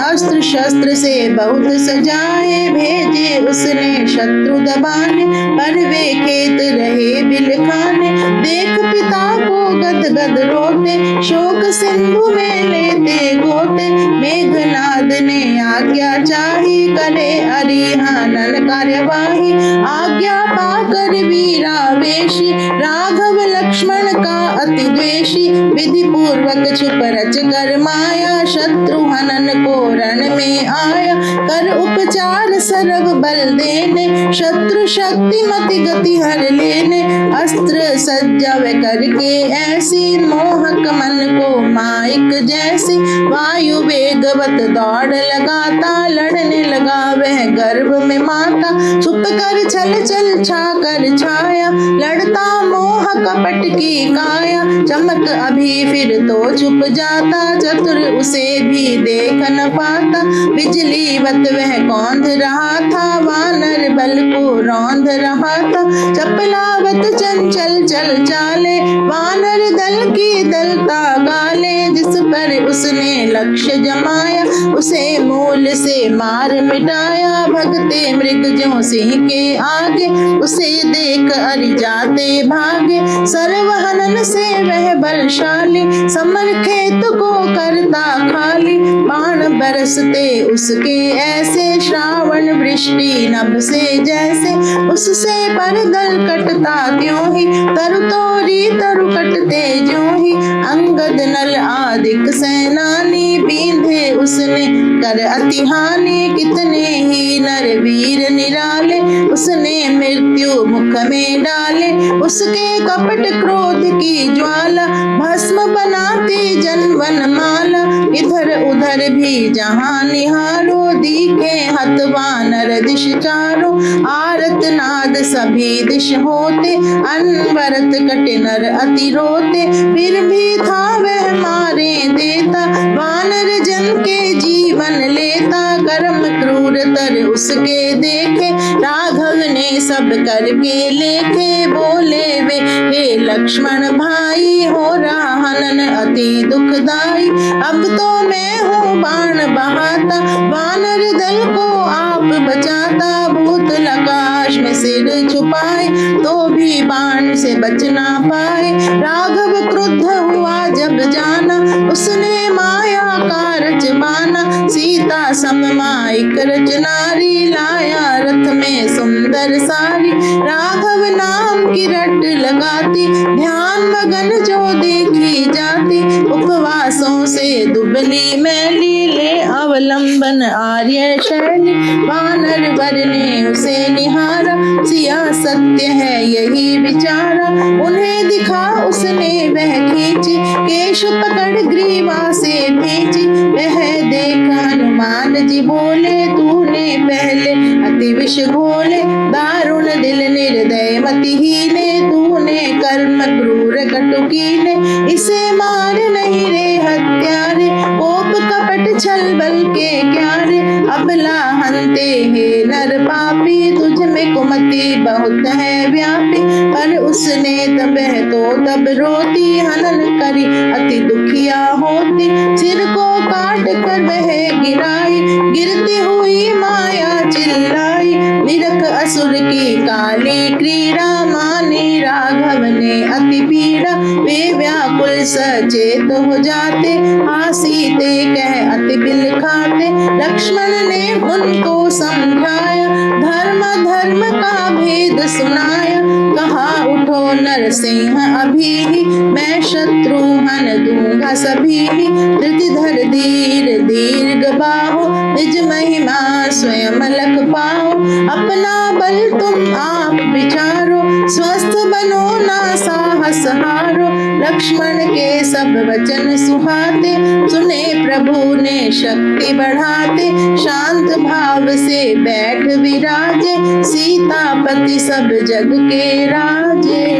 Speaker 3: अस्त्र शस्त्र से बहुत सजाए, भेजे उसने शत्रु दबाने, पर वे खेत रहे बिलखाने, देख पिता को गद गद रोते, शोक सिंधु में लेते गोते। मेघनाद ने आज्ञा चाही, करे अरिहानन कार्यवाही, आज्ञा पाकर वीरावेशी, राघव लक्ष्मण का अति द्वेषी, विधि पूर्वक छुप रच कर माया, शत्रु हनन को रण में आया, कर उपचार सरव बल देने, शत्रु शक्ति मति गति हर लेने, अस्त्र सज्जा वे करके ऐसी, मोहक मन को माइक जैसी, वायु वेगवत दौड़ लगाता, लड़ने लगा वह गर्भ में माता, छुप कर छल चल छा कर छाया, लड़ता मोह कपट की काया, चमक अभी फिर तो छुप जाता, चतुर उसे भी देख न पाता, बिजली वत वह कौंध रहा था, वानर बल को रौंद रहा था, चपलावत चंचल चल चाले, वानर दल की दलता गाले, जिस पर उसने लक्ष्य जमाया, उसे मूल से मार मिटाया, भगते मृग ज्यों सिंह के आगे, उसे देख अरि जाते भागे, सर्वहनन से वह बलशाली, समर खेत को करता खाली, बाण बरसते उसके ऐसे, श्रावण वृष्टि नभ से जैसे, उससे पर दल कटता त्यों ही, तरु तोरी तरु कटते ज्यों ही, अंगद नल आदिक सेनानी, बींधे उसने कर अति हानि, कितने ही नर वीर निराले, उसने मृत्यु मुख में डाले, उसके कपट क्रोध की ज्वाला, भस्म बनाती जनवन माला, इधर उधर भी जहां निहारो, दिखे हत वानर दिश चारों, आरत नाद सभी दिश होते, अनवरत कटे नर अति रोते, फिर भी था वह मारे देता, वानर जन के जीवन लेता, कर्म क्रूर तर उसके देखे, राघव ने सब करके लेखे, बोले वे हे लक्ष्मण भाई, हो रहा हनन अति दुखदाई, अब तो मैं हूँ बाण बहाता, वानर दल को आप बचाता, भूतल आकाश में सिर छुपाए, तो भी बाण से बच ना पाए, राघव क्रुद्ध हुआ जब जाना, उसने माया का रचबाना, सीता सममाइक रचनारी, लाया रथ में सुंदर सारी, राघव नाम की रट लगाती, ध्यान मगन जो देखी जाती, उपवासों से दुबली मैली, ले अवलंबन आर्य शैली, वानर वर ने उसे निहारा, सिया सत्य है यही विचारा, उन्हें दिखा उसने वह खींची, केश पकड़ ग्रीवा से खींची, वह देख हनुमान जी बोले, तूने पहले अति विष घोले, दारुण दिल निर्दय मतिहीने, तूने कर्म क्रूर कटुकीने, इसे मार नहीं रे हत्यारे, कोप कपट छल बल के क्यारे, अबला हंते हे नर पापी, तुझ में कुमति बहुत है व्यापी, पर उसने तब रोती, हनन करी अति दुखिया होती, सिर को काट कर वह गिराई, गिरती हुई माया चिल्लाई, निरख असुर की काली क्रीड़ा, मानी राघव ने अति पीड़ा, वे व्याकुल सचेत हो जाते, आसीते कह अति बिल खाते, लक्ष्मण ने उनको समझाया, धर्म का भेद सुनाया, कहा उठो नरसिंह अभी ही, मैं शत्रुघ्न दूंगा सभी ही, धृतिधर धीर दीर्घ बाहो, निज महिमा स्वयं लख पाओ, अपना बल तुम आप विचारो, स्वस्थ बना सहारो। लक्ष्मण के सब वचन सुहाते, सुने प्रभु ने शक्ति बढ़ाते। शांत भाव से बैठ विराजे, सीतापति सब जग के राजे।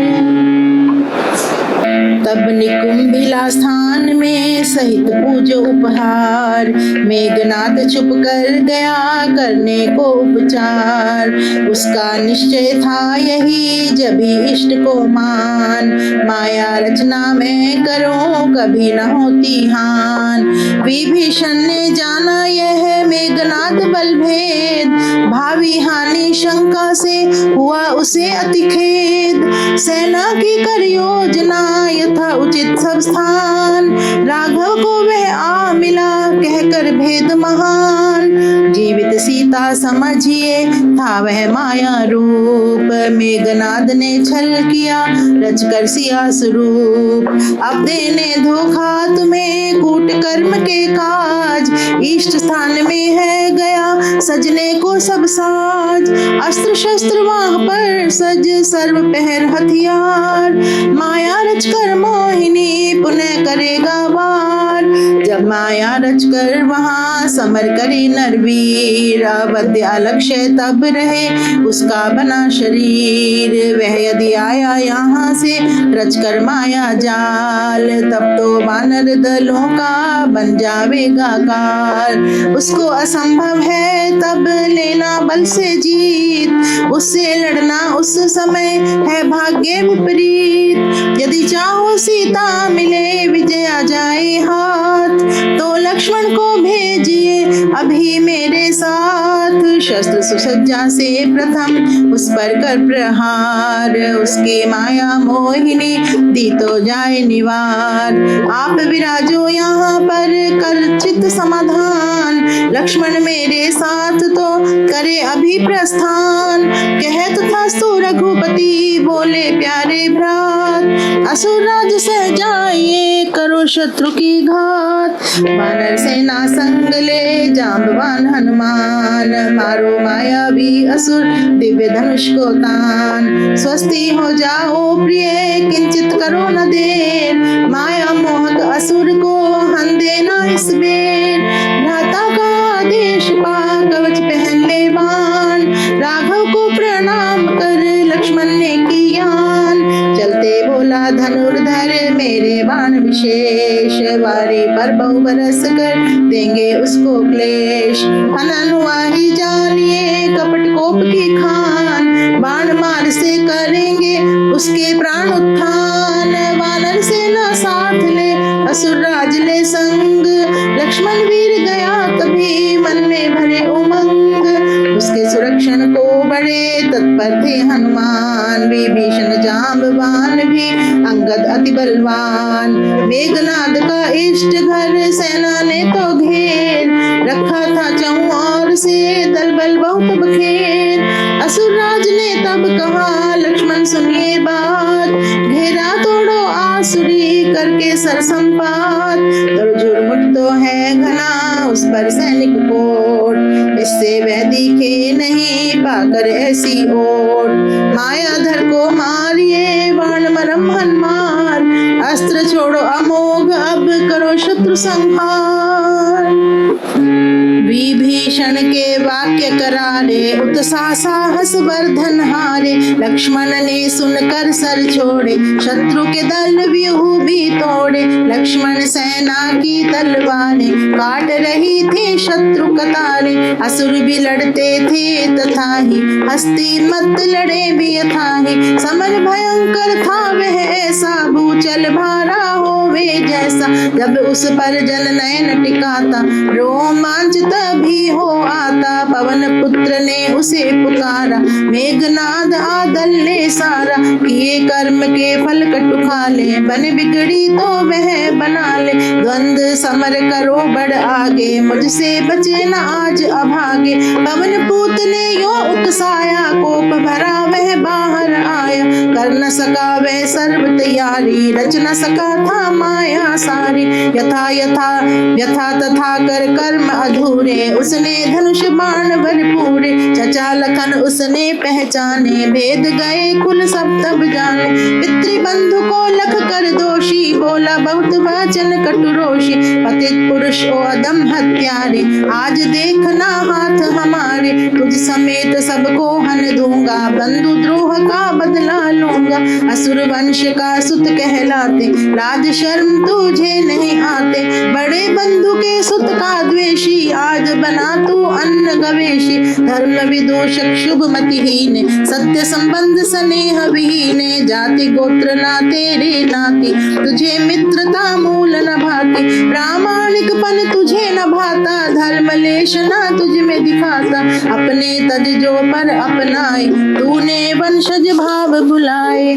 Speaker 3: तब निकुंभिला स्थान में सहित पूजो उपहार। मेघनाद चुप कर गया करने को उपचार। उसका निश्चय था यही जभी इष्ट को मान। माया रचना में करो कभी न होती हान। विभीषण ने जाना यह मेघनाद बल भेद। भावी हानि शंका से हुआ उसे अति खेद। सेना की कर योजना यथा उचित सब स्थान। राघव को वह आ मिला कहकर भेद महान। जीवित सीता समझिए था वह माया रूप। मेघनाद ने छल किया रचकर सिया स्वरूप। अब देने धोखा तुम्हें कूट कर्म के काज। इष्ट स्थान में है गया सजने को सब साज। अस्त्र शस्त्र वहां पर सज सर्व पहर हथियार। माया रचकर मोहिनी पुनः करेगा वार। जब माया रचकर वहां समर करे नरवीर। अवध्य अलक्ष्य तब रहे उसका बना शरीर। वह यदि आया यहाँ से रचकर माया जाल। तब तो वानर दलों का बन जावेगा काल। उसको असंभव है तब लेना बल से जीत। उससे लड़ना उस समय है भाग्य विपरीत। यदि चाहो सीता मिले विजय आ जाए हाथ। तो लक्ष्मण को भेजिए अभी मेरे साथ। शस्त्र सुसज्जा से प्रथम उस पर कर प्रहार। उसके माया मोहिनी दी तो जाए निवार। आप विराजो यहाँ पर कर चित समाधान। लक्ष्मण मेरे साथ तो करे अभी प्रस्थान। कहत था सो रघुपति बोले प्यारे भ्रात। असुर राज सह जाइए करो शत्रु की घात। वानर सेना संग ले जांबवान हनुमान। मारो मायावी असुर दिव्य धनुष को तान। स्वस्ति हो जाओ प्रिय किंचित करो न देर। माया मोहक असुर को हन देना इस बेर। भ्राता का आदेश पा कवच पहन ले बाण। राघव को प्रणाम कर लक्ष्मण ने कियान। चलते बोला धनुर्धर मेरे बाण विशेष। वारी पर बहु बरस कर देंगे उसको क्लेश। अननुआही जानिए कपट कोप की खान। बाण मार से करेंगे उसके प्राण उत्थान। वानर सेना साथ ले असुर राज ले संग। लक्ष्मण वीर गया तभी मन में भरे उमंग। उसके सुरक्षण को बड़े तत्पर थे हनुमान। विभीषण जांबवान भी अंगद अति बलवान। मेघनाद का इष्ट घर सेना ने तो घेर रखा था चहुं ओर से दल बल बहुत बखेर। असुर राज ने तब कहा लक्ष्मण सुनिए बात। घेरा तोड़ो आसुरी करके सरसंपात। झुरमुट तो है घना उस पर सैनिक कोट। इससे वह दिखे नहीं पाकर ऐसी ओट। मायाधर को मारिए बाण मरम हनुमान। अस्त्र छोड़ो अमोघ अब करो शत्रु संहार। विभीषण के वाक्य करारे उत्साह साहस वर्धन हारे। लक्ष्मण ने सुनकर सर छोड़े शत्रु के दल व्यूह भी तोड़े। लक्ष्मण सेना की तलवारें काट रही थी शत्रु कतारे। असुर भी लड़ते थे तथा ही हस्ती मत लड़े भी यथा ही। समर भयंकर था वह ऐसा भूचल भारा होवे जैसा। जब उस पर जल नयन टिकाता रोमांच तभी हो आता। पवन पुत्र ने उसे पुकारा मेघनाद आदल ने सारा। किए कर्म के फल कटुखा ले बन बिगड़ी तो वह बना ले। द्वंद्व समर करो बढ़ आगे मुझसे बचे न आज अभागे। पवन पूत ने यो उकसाया कोप भरा वह बाहर आया। कर न सका वह सर्व तैयारी रच न सका था माया सारी। यथा यथा व्यथा तथा कर कर्म अधूरे, उसने धनुष बाण भरपूरे। चचा लखन उसने पहचाने, भेद गए कुल सब तब जाने। पितृबंधु को लख कर दोषी, बोला बहुत वचन कटुरोषी। पतित पुरुष ओ अदम हत्यारे, आज देखना हाथ हमारे। तुझ समेत सबको हन दूंगा, बंधु द्रोह का बदला लूंगा। असुर वंश का सुत कहलाते, लाज शर्म तुझे नहीं आते। बड़े बंधु के सुत का द्वेषी, आज बना तू अन्न गवेशी। धर्म विदूषक शुभ मतिहीन, सत्य संबंध स्नेह विहीने। जाति गोत्र ना तेरे नाती, तुझे मित्रता मूल न भाती। प्रामाणिकपन तुझे न भाता, धर्म लेश ना तुझ में दिखाता। अपने तज जो पर अपनाए, तूने वंशज भाव बुलाए।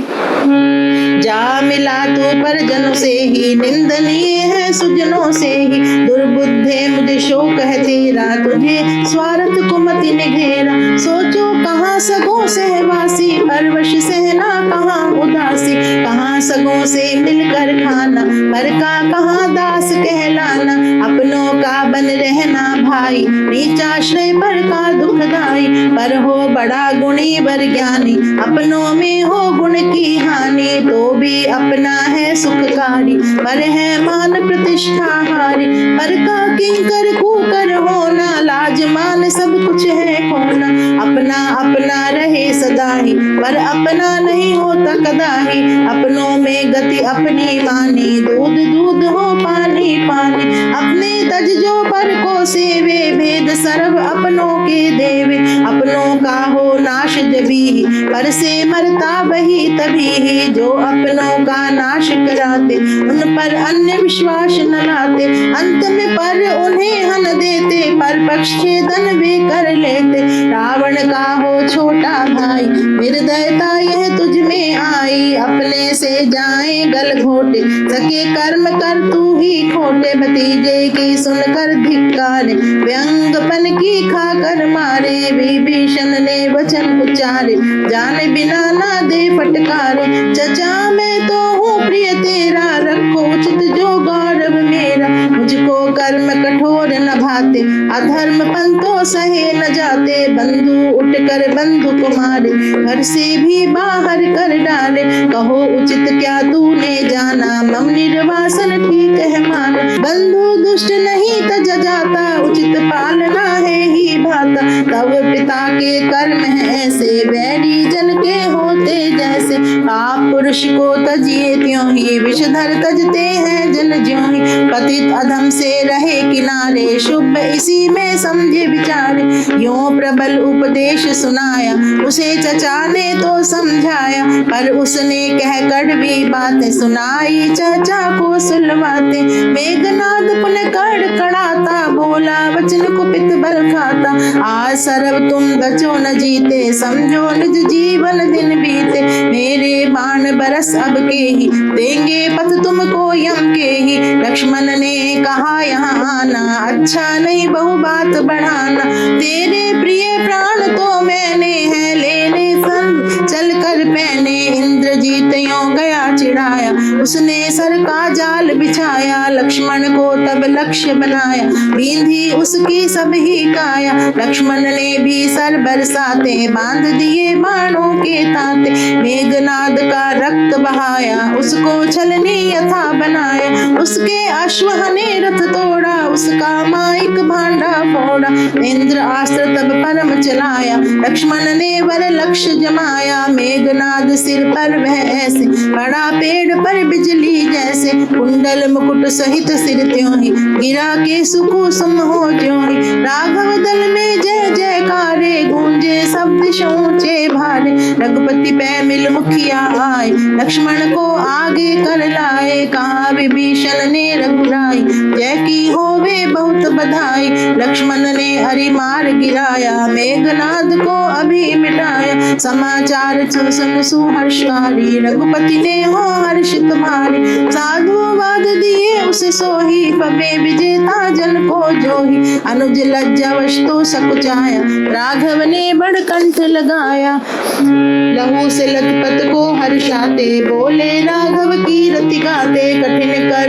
Speaker 3: जा मिला तू परिजनों से ही, निंदनीय है सुजनों से ही। दुर्बुद्धे मुझे शोक है तेरा, तुझे स्वार्थ कुमति ने घेरा। सोचो कहाँ सगों सहवासी, परवश सहना कहाँ उदासी। कहाँ सगों से मिलकर खाना, पर का कहाँ दास कहलाना। अपनों का बन रहना भाई, नीचाश्रय पर का दुखदाई। पर हो बड़ा गुणी वर ज्ञानी, अपनों में हो गुण की हानि। तो भी अपना है सुखकारी, पर है मान प्रतिष्ठा हारी। पर का किंकर कूकर होना, लाज मान सब कुछ है खोना। अपना अपना रहे सदाही, पर अपना नहीं होता कदाही। अपनों में गति अपनी मानी, दूध दूध हो पानी पानी। अपने तज जो पर को सेवे, भेद सर्व अपनों के देवे। अपनों का हो नाश जभी, पर से मरता वही तभी ही। जो अपनों का नाश कराते, उन पर अन्य विश्वास न लाते। अंत में पर उन्हें हन देते, पर पक्षेदन वे कर लेते। रावण का हो छोटा भाई, निर्दयता यह तुझ में आई। अपने से जाए गल घोटे, सके कर्म कर तू ही खोटे। भतीजे की सुनकर धिक्कारे, व्यंगपन की खाकर मारे। विभीषण ने वचन उच्चारे, जाने बिना ना दे फटकारे। चचा मैं तो हूँ प्रिय तेरा, रखो उचित जो गौरव मेरा। मुझको कर्म कठोर न भाते, अधर्म पंथों सहे न जाते। बंधु उठकर बंधु को मारे, घर से भी बाहर कर डाले। कहो उचित क्या तूने जाना, मम निर्वासन ठीक है माना। बंधु दुष्ट नहीं तज जाता, उचित पालना है ही भाता। तब पिता के कर्म है ऐसे, वैरी जन के होते जैसे। आप पुरुष को तजिए त्यों ही, विषधर तजते हैं जन ज्यों ही। पतित अधम से रहे किनारे, शुभ इसी में समझे विचारे। यों प्रबल उपदेश सुनाया, उसे चचा ने तो समझाया। पर उसने कह कड़वी बातें, सुनाई चचा को सुलवाते। मेघनाद पुन कड़कड़ाता, बोला वचन कुपित बल खाता। आज सर्व तुम बचो न जीते, समझो निज जीवन दिन बीते। मेरे बाण बरस अब के ही, देंगे पथ तुमको यम के ही। लक्ष्मण ने कहा यहाँ आना, अच्छा नहीं बहु बात बढ़ाना। तेरे प्रिय प्राण तो मैंने है लेने संग चल कर पहने। इंद्रजीत यों गया चिढ़ाया, उसने सर का जाल बिछाया। लक्ष्मण को तब लक्ष्य बनाया, बींधी उसकी सब ही काया। लक्ष्मण ने भी सर बरसाते, बांध दिए बाणों के तांते। मेघनाद का रक्त बहाया, उसको छलनी यथा बनाया। उसके अश्व ने रथ तोड़ा, उसका माइक भांडा फोड़ा। इंद्र अस्त्र तब परम चलाया, लक्ष्मण ने वर लक्ष्य जमाया। मेघनाद सिर पर वह ऐसे, बड़ा पेड़ पर बिजली जैसे। कुंडल मुकुट सहित सिर त्यों ही, गिरा के सुकुसुम हो ज्यों ही। राघव दल में जय जयकारे, गूंजे सब दिशों ऊंचे भारे। रघुपति पै मिल मुखिया आए, लक्ष्मण को आगे कर लाए। कहा विभीषण ने रघुराई, जय की होवे बहुत बधाई। लक्ष्मण ने हरि मार गिराया, मेघनाद को अभी मिटाया। समाचार सुन सुहर्षकारी, रघुपति ने हो हर्षित भारी। साधुवाद दिए उसे सोही, पबे विजेता जन को जोही। अनुज लज्जावश तो सकुचाया, राघव ने बड़ कंठ लगाया। लहू से लखपत को हर्षाते, बोले राघव की रति गाते। कठिन कर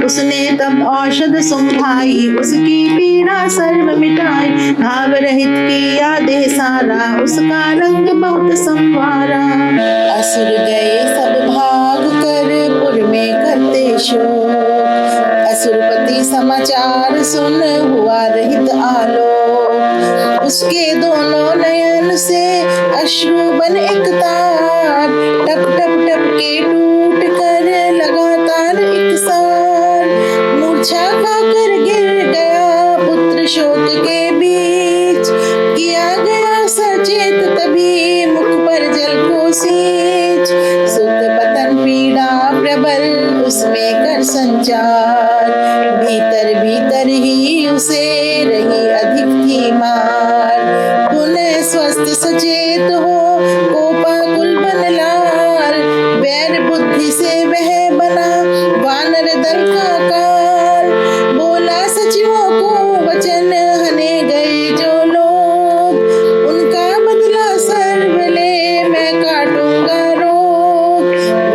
Speaker 3: उसने तब औषध सुंघाई, उसकी पीड़ा सर्व मिटाई। भाव रहित किया देह सारा, उसका रंग बहुत संवारा। असुर गए सब भाग कर, पुर में करते शोक। असुरपति समाचार सुन, हुआ रहित आलोक। उसके दोनों नयन से अश्रु बन एक तार, टप टप टप के टूट कर लगातार एक सार। मूर्छा खाकर गिर गया पुत्र शोक के बीच, किया गया सचेत तभी मुख पर जल को सींच। सुख पतन पीड़ा प्रबल, उसमें कर संचार। भीतर भीतर ही उसे रही अधिक थी मार। पुनः स्वस्थ सचेत हो कोपाकुल बन लाल, वैर बुद्धि से वह बना वानर दल का काल। बोला सचिवों को वचन, हने गए जो लोग, उनका बदला सर्व ले मैं काटूंगा रोग।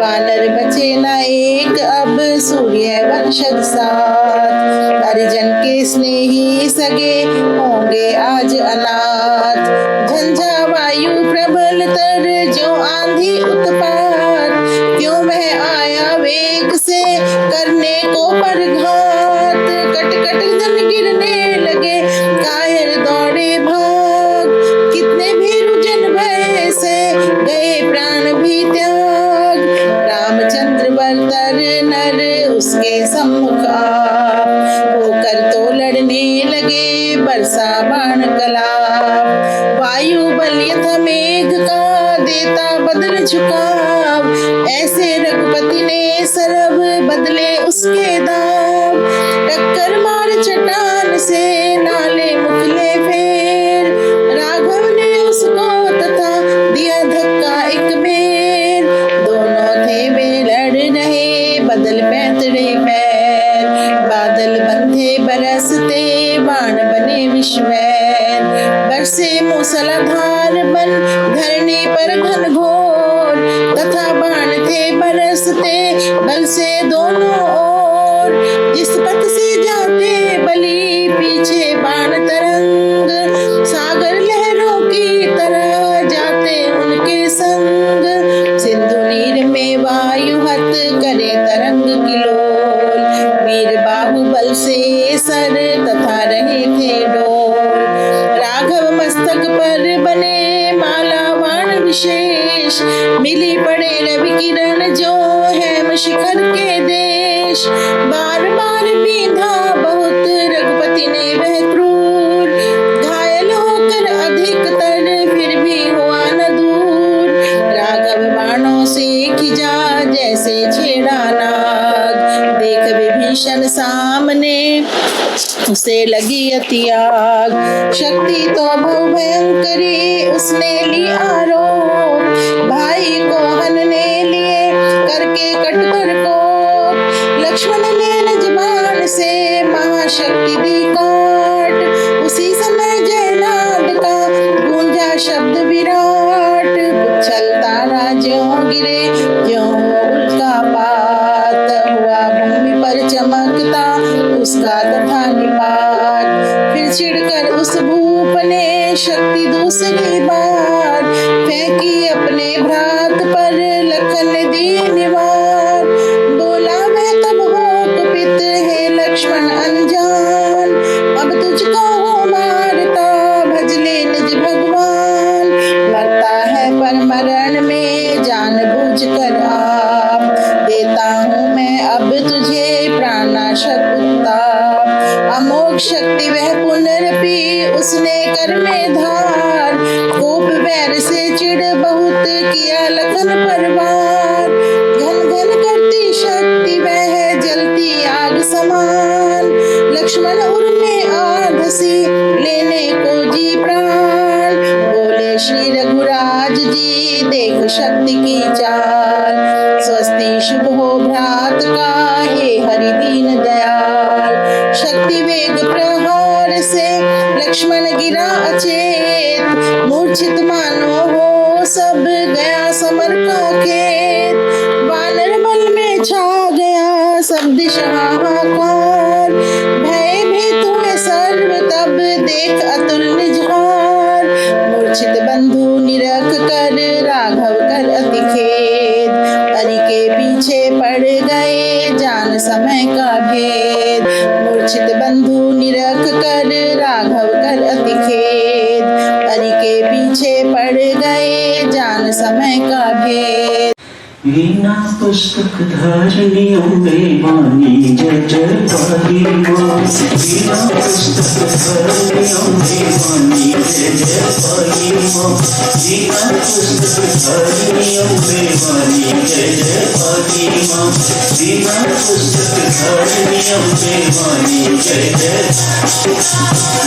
Speaker 3: वानर बचे न एक अब, सूर्य वंशज साथ, हरिजन के स्नेही सगे होंगे आज अनाथ। झंझा वायु प्रबल तर, जो आंधी उत्पात, क्यों वह आया वेग से करने को परघात। कट कट जन गिरने लगे, कायर दौड़े भाग, कितने भीरु जन भय से गए प्राण भी त्याग। रामचंद्र बरतर नर उसके सम्मुख आप, होकर तो लड़ने लगे बरसा बाण कलाप। वायु बल यथा मेघ का देता बदल झुकाव, ऐसे रघुपति ने सरब बदले उसके दाव। टक्कर मार चट्टान से नाले मुखले फेर, राघव ने उसको तथा दिया धक्का एक बेर। दोनों थे वे लड़ रहे बदल पैतरे पैर, बादल बंधे बरसते बाण बने विश्वैर। बरसे मूसलाधार बन धरनी पर घन घोर, तथा बाण थे बरसते बल से दोनों ओर। जिस पथ से जाते बलि पीछे बाण तरंग, सागर लहरों की तरह जाते उनके संग। सिंधु नीर में वायु हत करे तरंग किलोल, वीर बाहुबल से सर तथा रहे थे डोल। राघव मस्तक पर बने माला बाण विशेष, मिली पड़े रवि किरण जो हेम शिखर के देश। बार बार बीधा बहुत रघुपति ने वह क्रूर, घायल होकर अधिकतर फिर भी हुआ न दूर। राघव बाणों से खिजा जैसे छेड़ा नाग, देख विभीषण सामने उसे लगी अति आग। शक्ति तो बहु भयंकरी उसने ली आरोप, भाई को हनने लिए करके कटकर को। लक्ष्मण ने निज बाण से महाशक्ति दी काट, उसी समय जयनाद का गूंजा शब्द विराट। उछल तारा ज्यों गिरे ज्यों उल्का पात, हुआ भूमि पर चमकता उसका तथा निपात। फिर चिढ़कर उस भूप ने शक्ति दूसरी बार, फेंकी अपने भ्रात पर लखन दी निवार। बोला वह तब हो कुपित, हे लक्ष्मण अनजान, अब तुझको हो मारता भज ले निज भगवान। मरता है पर मरण में जान बूझ कर आप, देता हूँ मैं अब तुझे प्राणनाशक उत्ताप। अमोघ शक्ति वह पुनरपि उसने कर में धार, कोप वैर से चिढ़ बहुत किया लखन पर वार। घन घन करती शक्ति वह जलती आग समान, लक्ष्मण उर्मे आधसी लेने को जी प्राण। बोले श्री रघुराज जी देख शक्ति की चाल, स्वस्ति शुभ हो भ्रात का हे हरि दीन दयाल। शक्ति वेग प्रहार से लक्ष्मण गिरा अचेत, मूर्छित मानो हो सब गया समर का खेत। वानर बल में छा गया सब दिशा देख अतुल निजहार, मूर्छित बंधु निरख कर राघव कर अति खेद, हरि के पीछे पड़ गए जान समय का भेद, मूर्छित बंधु निरख कर राघव कर अति खेद, हरि के पीछे पड़ गए जान समय का भेद।
Speaker 4: वीणा पुस्तक धारणी अम्बे वाणी जय जय काली माँ, वीणा पुस्तक धारणी अम्बे वाणी जय जय काली माँ, वीणा पुस्तक धारणी अम्बे वाणी जय जय काली माँ, वीणा पुस्तक धारणी अम्बे वाणी जय जय,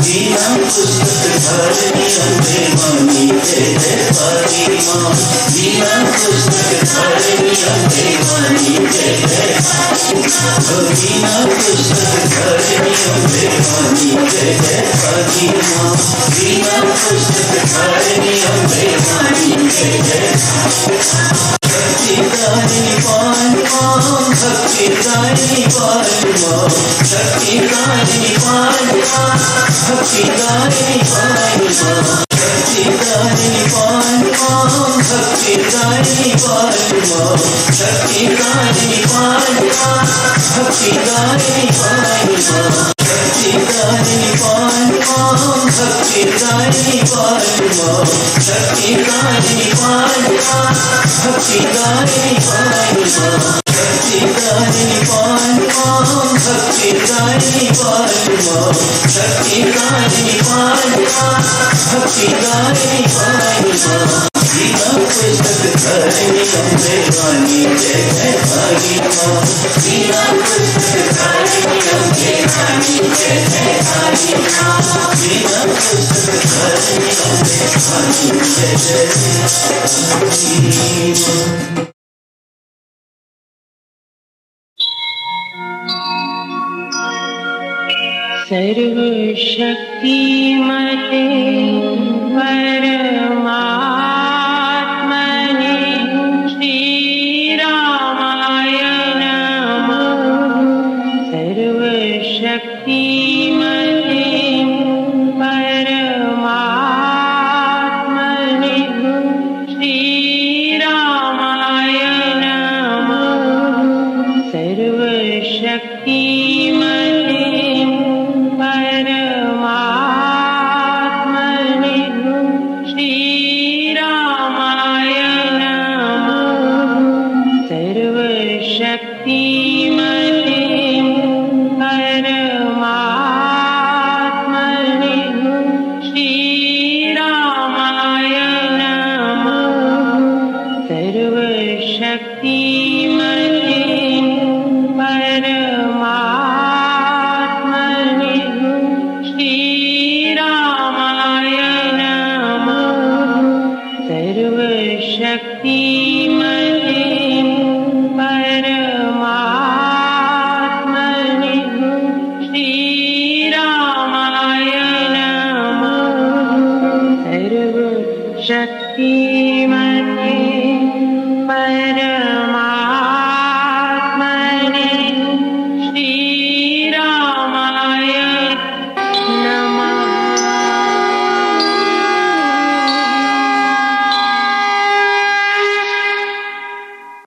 Speaker 4: वीणा पुस्तक धारणी अम्बे वाणी जय जय काली माँ, वीणा पुस्तक धारणी अम्बे वाणी जय जय, वीणा पुस्तक धारणी अम्बे वाणी जय जय काली माँ, वीणा पुस्तक धारणी अम्बे वाणी जय जय, शक्तिदायिनी पाल माँ, भक्तिदायिनी पाल माँ, शक्तिदायिनी पाल माँ, भक्तिदायिनी पाल माँ, शक्तिदायिनी पाल माँ, भक्तिदायिनी पाल माँ, शक्तिदायिनी पाल माँ, भक्तिदायिनी पाल माँ, शक्तिदायिनी पाल माँ, भक्तिदायिनी पाल माँ, शक्तिदायिनी पाल माँ, भक्तिदायिनी पाल माँ, शक्तिदायिनी पाल माँ, भक्तिदायिनी पाल माँ, शक्तिदायिनी पाल माँ, भक्तिदायिनी पाल माँ, वीणा पुस्तक धारणी अम्बे वाणी जय जय काली माँ, वीणा पुस्तक धारणी अम्बे वाणी जय जय काली माँ, वीणा पुस्तक धारणी अम्बे वाणी जय जय काली माँ।
Speaker 1: सर्वशक्तिमते परमात्मने श्रीरामाय नमः, सर्वशक्तिमते परमात्मने श्रीरामाय नमः, सर्वशक्तिमते परमात्मने श्रीरामाय नमः, सर्वशक्तिमते परमात्मने श्रीरामाय नमः, सर्वशक्तिमते परमात्मने श्रीरामाय नमः, सर्वशक्तिमते परमात्मने श्रीरामाय नमः, सर्वशक्तिमते परमात्मने